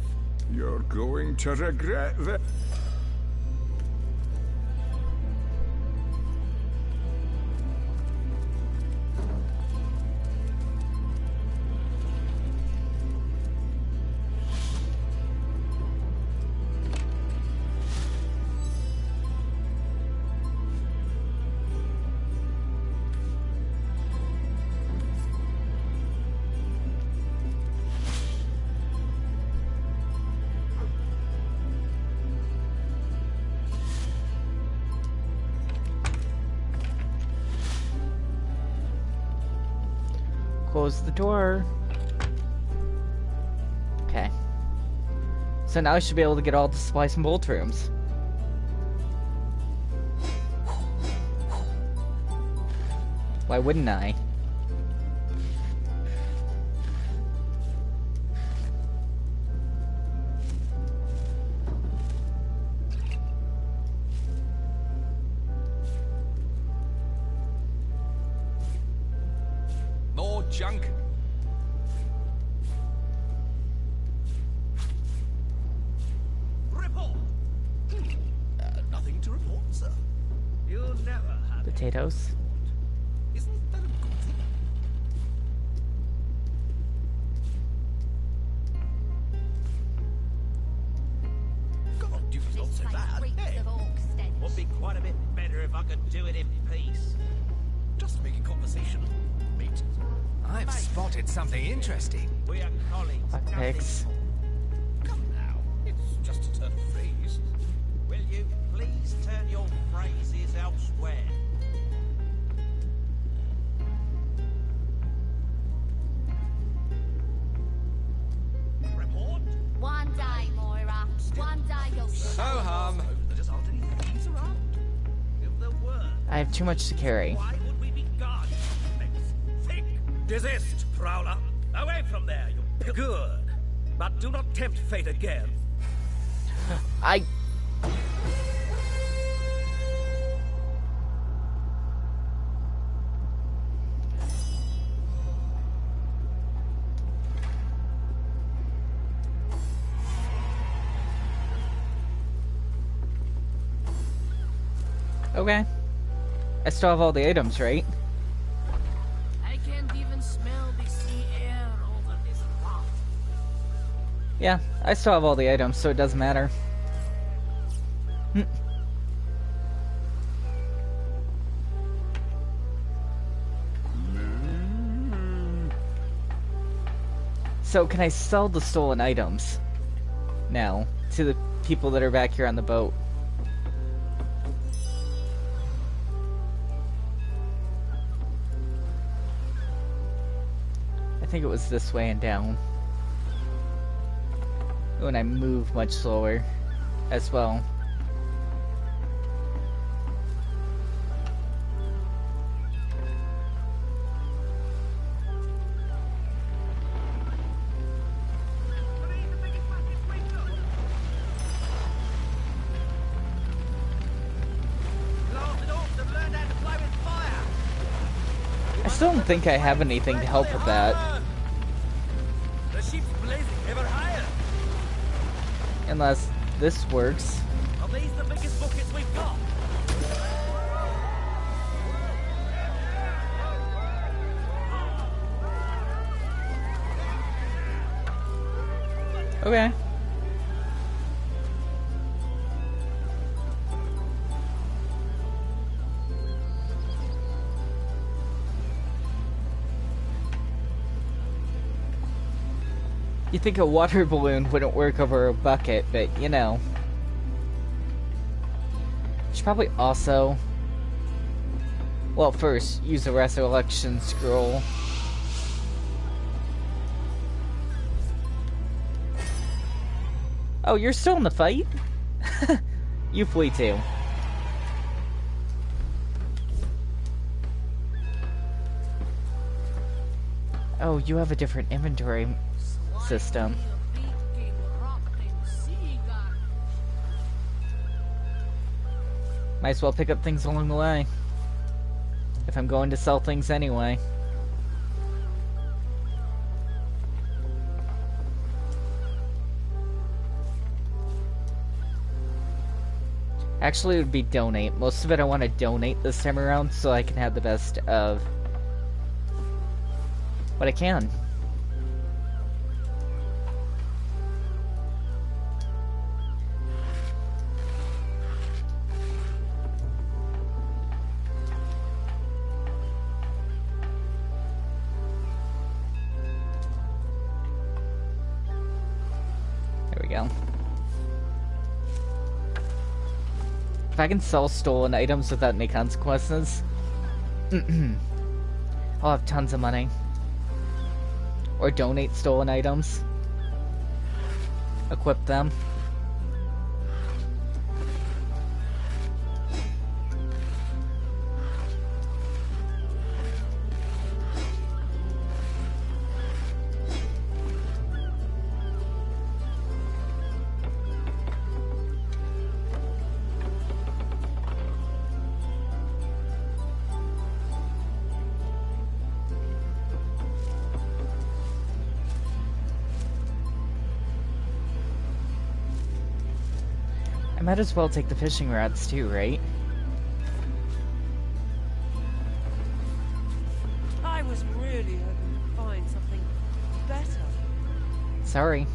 You're going to regret this. Close the door. Okay. So now I should be able to get all the supplies from both rooms. Why wouldn't I? More junk. Report! Nothing to report, sir. You'll never have Potatoes. Isn't that a good thing? God, you not so bad. Hey, would be quite a bit better if I could do it in peace. Just making conversation. Mate. I've spotted something interesting. We are colleagues. Pigs. Come now. It's just a turn of phrase. Will you please turn your phrases elsewhere? Report? One day, Moira. One day you'll see. Ho-hum. There just aren't any thieves around. If there were, I have too much to carry. why would we be guarded? Think. Desist, prowler. Away from there, you good. But do not tempt fate again. I... Okay. I still have all the items, right? I can't even smell the sea air over this path. Yeah, I still have all the items, so it doesn't matter. So, can I sell the stolen items now to the people that are back here on the boat? I think it was this way and down. When I move much slower as well. I still don't think I have anything to help with that. The ship's blazing ever higher. Unless this works. Are these the biggest buckets we've got? Okay. You think a water balloon wouldn't work over a bucket, but you know. Should probably also... Well, first, use a resurrection scroll. Oh, you're still in the fight? You flee too. Oh, you have a different inventory system. Might as well pick up things along the way. If I'm going to sell things anyway. Actually, it would be donate. Most of it I want to donate this time around so I can have the best of what I can. There we go. If I can sell stolen items without any consequences, I'll have tons of money. or donate stolen items. Equip them. I might as well take the fishing rods too, right? I was really hoping to find something better. Sorry.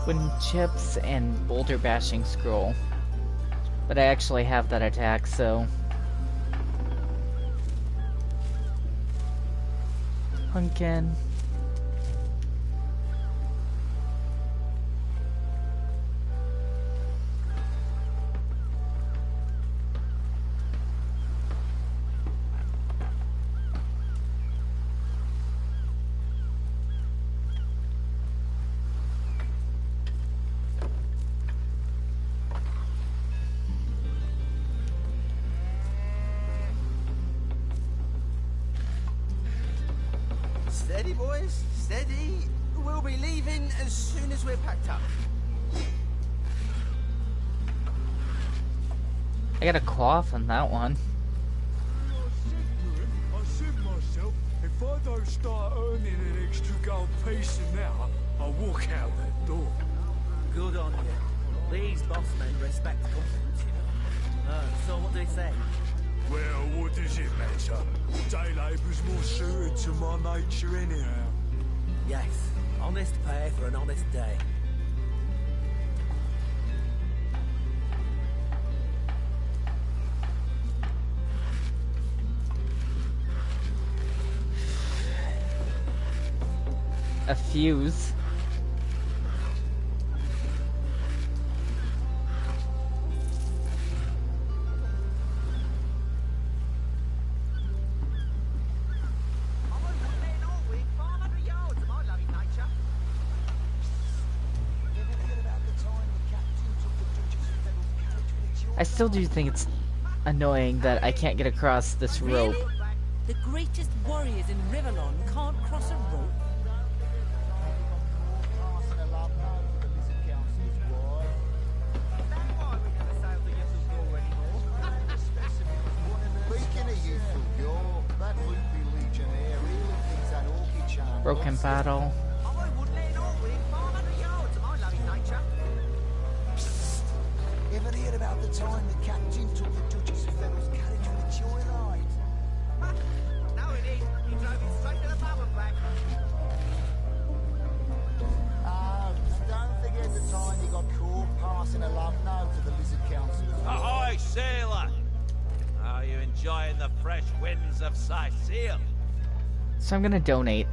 Wooden chips and boulder bashing scroll. But I actually have that attack, so... Pumpkin. Steady, boys, steady. We'll be leaving as soon as we're packed up. I got a cough on that one. I said to myself, if I don't start earning an extra gold piece now, I'll walk out that door. Good on you. These boss men respect confidence, you know. So what do they say? Well, what does it matter? Day labour's more suited to my nature anyhow. Yes, honest pay for an honest day. A fuse. I still do think it's annoying that I can't get across this rope. Really? The greatest warriors in Rivellon can't cross a rope? Broken battle. Ever heard about the time the captain took the Duchess of Fennel's carriage for a joyride? No, it is. He drove it straight to the pub and back. Oh, and don't forget the time he got caught passing a love note to the Lizard Council. Ahoy, sailor! Are you enjoying the fresh winds of Sicil? So I'm gonna donate.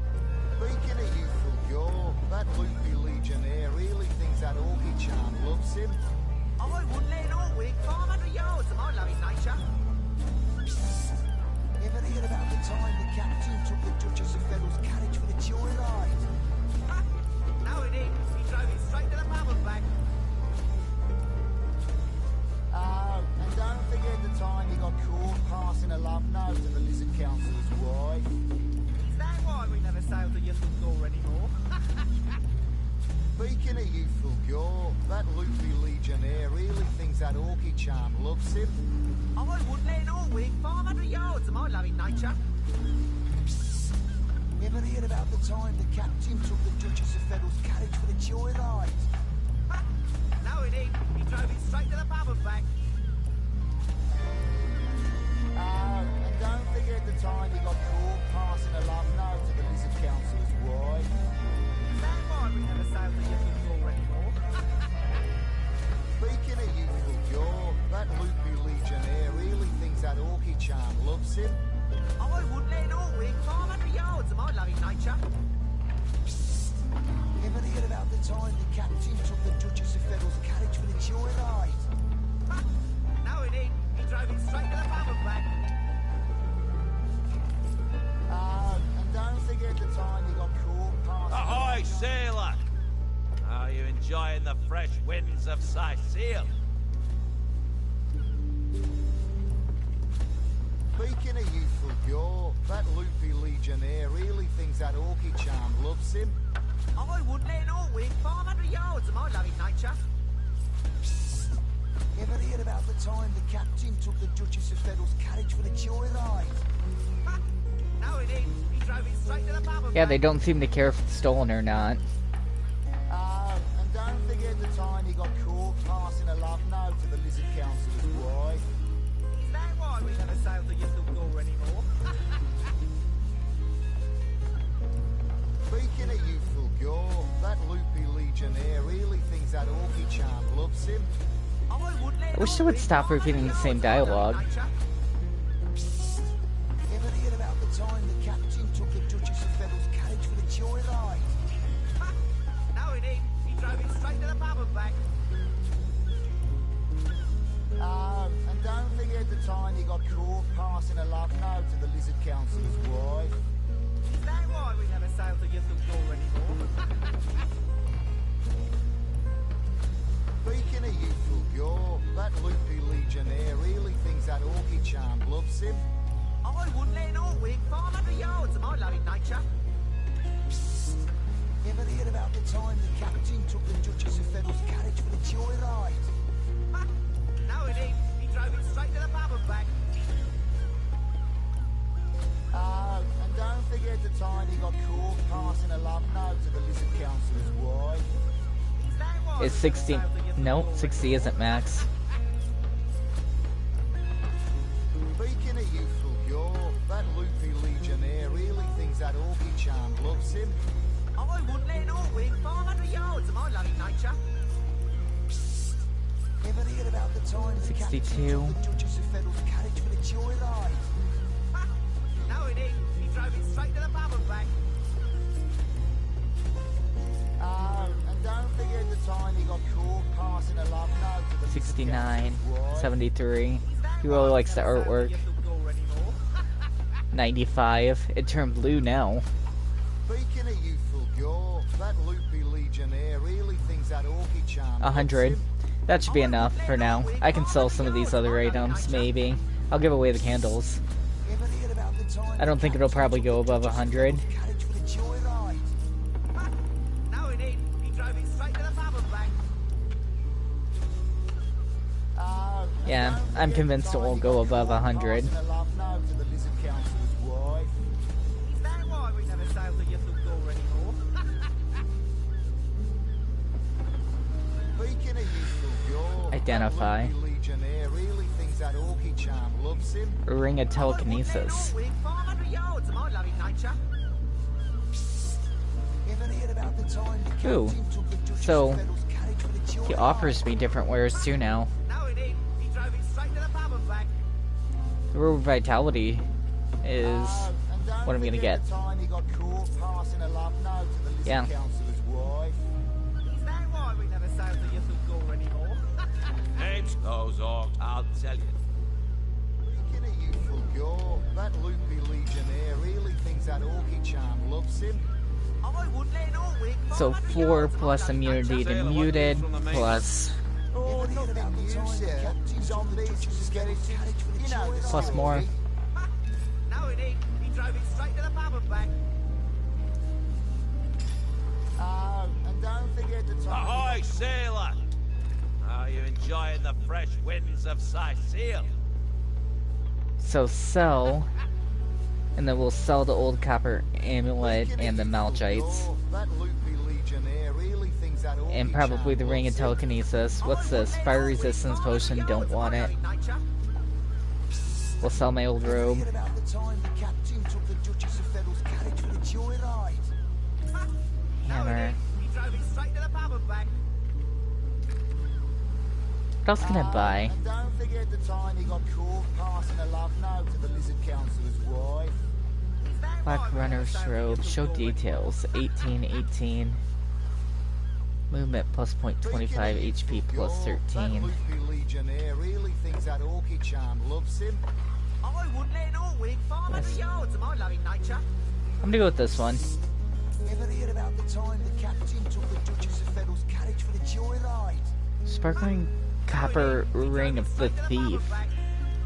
Speaking of youthful yore, that loopy legionnaire really thinks that orchid charm loves him. I wouldn't let an Orwig 500 yards of my loving nature. Ever heard about the time the captain took the Duchess of Fennel's carriage for a joyride? No, it is. He drove it straight to the pub and back. Oh, and don't forget the time he got caught passing a love note to the Lizard Council's wife. Is that why we never sail to Youthful Gore anymore? Speaking of youthful gore, that loopy legionnaire really thinks that orchid charm loves him. I wouldn't let an Orwig 500 yards of my loving nature. Ever heard about the time the captain took the Duchess of Fennel's carriage for a joyride? No, it is. He drove it straight to the pub and back. time he got caught passing a love note to the Lizard Council's wife? Is that why we never sail the Yuffie floor anymore? Speaking of youthful jaw, that loopy legionnaire really thinks that Orchid charm loves him. I wouldn't let an Orwig 500 yards of my loving nature. Ever hear about the time the captain took the Duchess of Federal's carriage for the joyride? No, he didn't. He drove it straight to the pub and back. Oh, and don't forget the time he got caught passing... Ahoy, sailor! Are you enjoying the fresh winds of Sicil? Speaking of youthful jaw, that loopy legionnaire really thinks that Orchid charm loves him. I wouldn't let an Orwig 500 yards of my loving nature. Ever hear about the time the captain took the Duchess of Federal's carriage for the joyride? No, he didn't. He drove it straight to the pub and Yeah, back. they don't seem to care if it's stolen or not. Oh, and don't forget the time he got caught passing a love note to the Lizard Council's wife. Is that why we never sail the Yuffie floor anymore? Speaking of youthful jaw, that loopy legionnaire really thinks that Orchid charm loves him. I wouldn't let I wish they would stop repeating the same dialogue. Ever hear about the time the captain took the Duchess of Federal's carriage for the joyride? No, he didn't. He drove it straight to the pub and back. Oh, and don't forget the time he got caught passing a love note to the Lizard Council's wife. Is that why we never sail the Yuffie floor anymore? Speaking of youthful jaw, that loopy legionnaire really thinks that Orchid charm loves him. I wouldn't let an Orwig 500 yards of my loving nature. Ever hear about the time the captain took the Duchess of Federal's carriage for the joyride? No, he didn't. He drove it straight to the pub and back. Oh, and don't forget the time he got caught passing a love note to the Lizard Council's wife. Is that why Is 60... No, 60 isn't max. Speaking of youthful jaw, that loopy legionnaire really thinks that Orchid charm loves him. I wouldn't let an Orwig 500 yards of my loving nature. Ever hear about the time the captain 62. took the Duchess of Federal's carriage for the joyride? No, he didn't. He drove it straight to the pub and back. Oh, and don't forget the time he got caught passing a love note to the 69. 73. He really likes the artwork. 95. It turned blue now. Speaking of youthful jaw, that loopy legionnaire really thinks that Orchid charm 100. That should be enough for now. I can sell some of these other items, maybe. I'll give away the candles. I don't think it'll probably go above 100. No, he didn't. He drove it straight to the pub and back. Yeah, I'm convinced it won't go above 100. Is that why we never sail the Yuffie floor anymore? Speaking of youthful jaw, Identify. that loopy legionnaire really thinks that Orchid charm loves him. Ring of Telekinesis. 500 yards of my loving nature. Ever hear about the time the Ooh. captain took the Duchess So, of Federal's carriage for the joyride? he offers me different wares too now. No, he didn't. He drove it straight to the pub and back. The Road Vitality is what I'm gonna get. The time he got caught passing a love note to the Lizard Yeah. Council's wife. Is that why we never sail the Yuffie floor anymore? Names those orcs, I'll tell you. Speaking of youthful jaw, that loopy legionnaire really thinks that Orchid charm loves him. I wouldn't let an Orwig So 4 plus immunity to muted, plus Oh, nothing new, sir. Zombies just get it. You know the plus story. more. No, he didn't. He drove it straight to the pub and back. Oh, and don't forget the time. Ahoy, sailor! Are you enjoying the fresh winds of Sicil? So sell, and then we'll sell the old copper amulet and the malchites, That loopy legionnaire really thinks that Orchid and probably the ring of telekinesis. What's this? Fire resistance potion, don't want it. We'll sell my old robe. about the time the captain joyride. Hammer. He drove it straight to the pub and back. What else can I buy? And don't forget the time he got caught passing a love note to the Lizard Councillor's wife. Black Runner's Robe. Show details. 1818. Movement plus 0.25. HP plus 13. That loopy legionnaire really thinks that orchid charm loves him. I wouldn't let an Orwig 500 yards of my loving nature. I'm gonna go with this one. Ever heard about the time the captain took the Duchess of Federal's carriage for the joyride? Sparkling copper ring of the thief.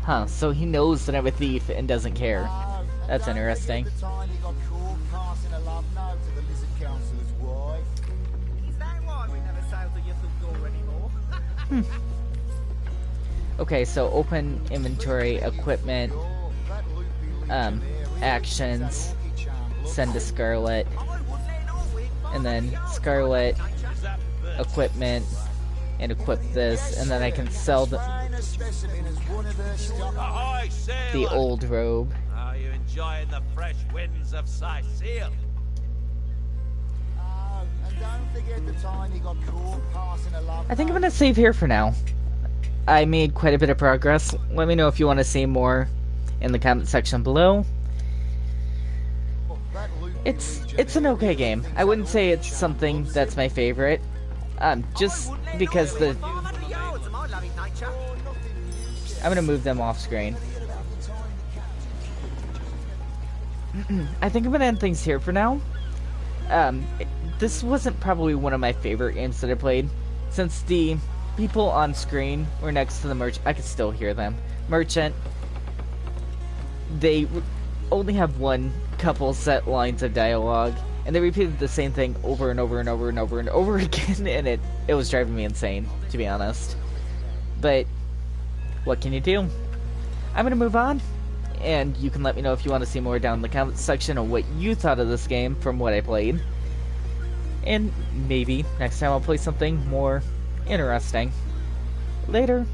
Huh, so he knows that I'm a thief and doesn't care. That's interesting. The time he got caught passing a love note to the Lizard Councillor's wife. Is that why we never sail to your door anymore? Okay, so open inventory, equipment, actions, send to Scarlet, and then Scarlet, equipment, and equip this, and then I can sell the old robe. Are you enjoying the fresh winds of Sicil? And don't forget the time he got caught passing a love I think I'm gonna save here for now. I made quite a bit of progress. Let me know if you want to see more in the comment section below. It's an okay game. I wouldn't say it's something that's my favorite. Just because the... I'm gonna move them off screen. I think I'm gonna end things here for now. This wasn't probably one of my favorite games that I played, since the people on screen were next to the merchant. I could still hear them. Merchant. They only have one couple set lines of dialogue, and they repeated the same thing over and over and over and over and over again, and it was driving me insane, to be honest. But what can you do? I'm gonna move on, and you can let me know if you want to see more down in the comment section on what you thought of this game from what I played. And maybe next time I'll play something more interesting. Later.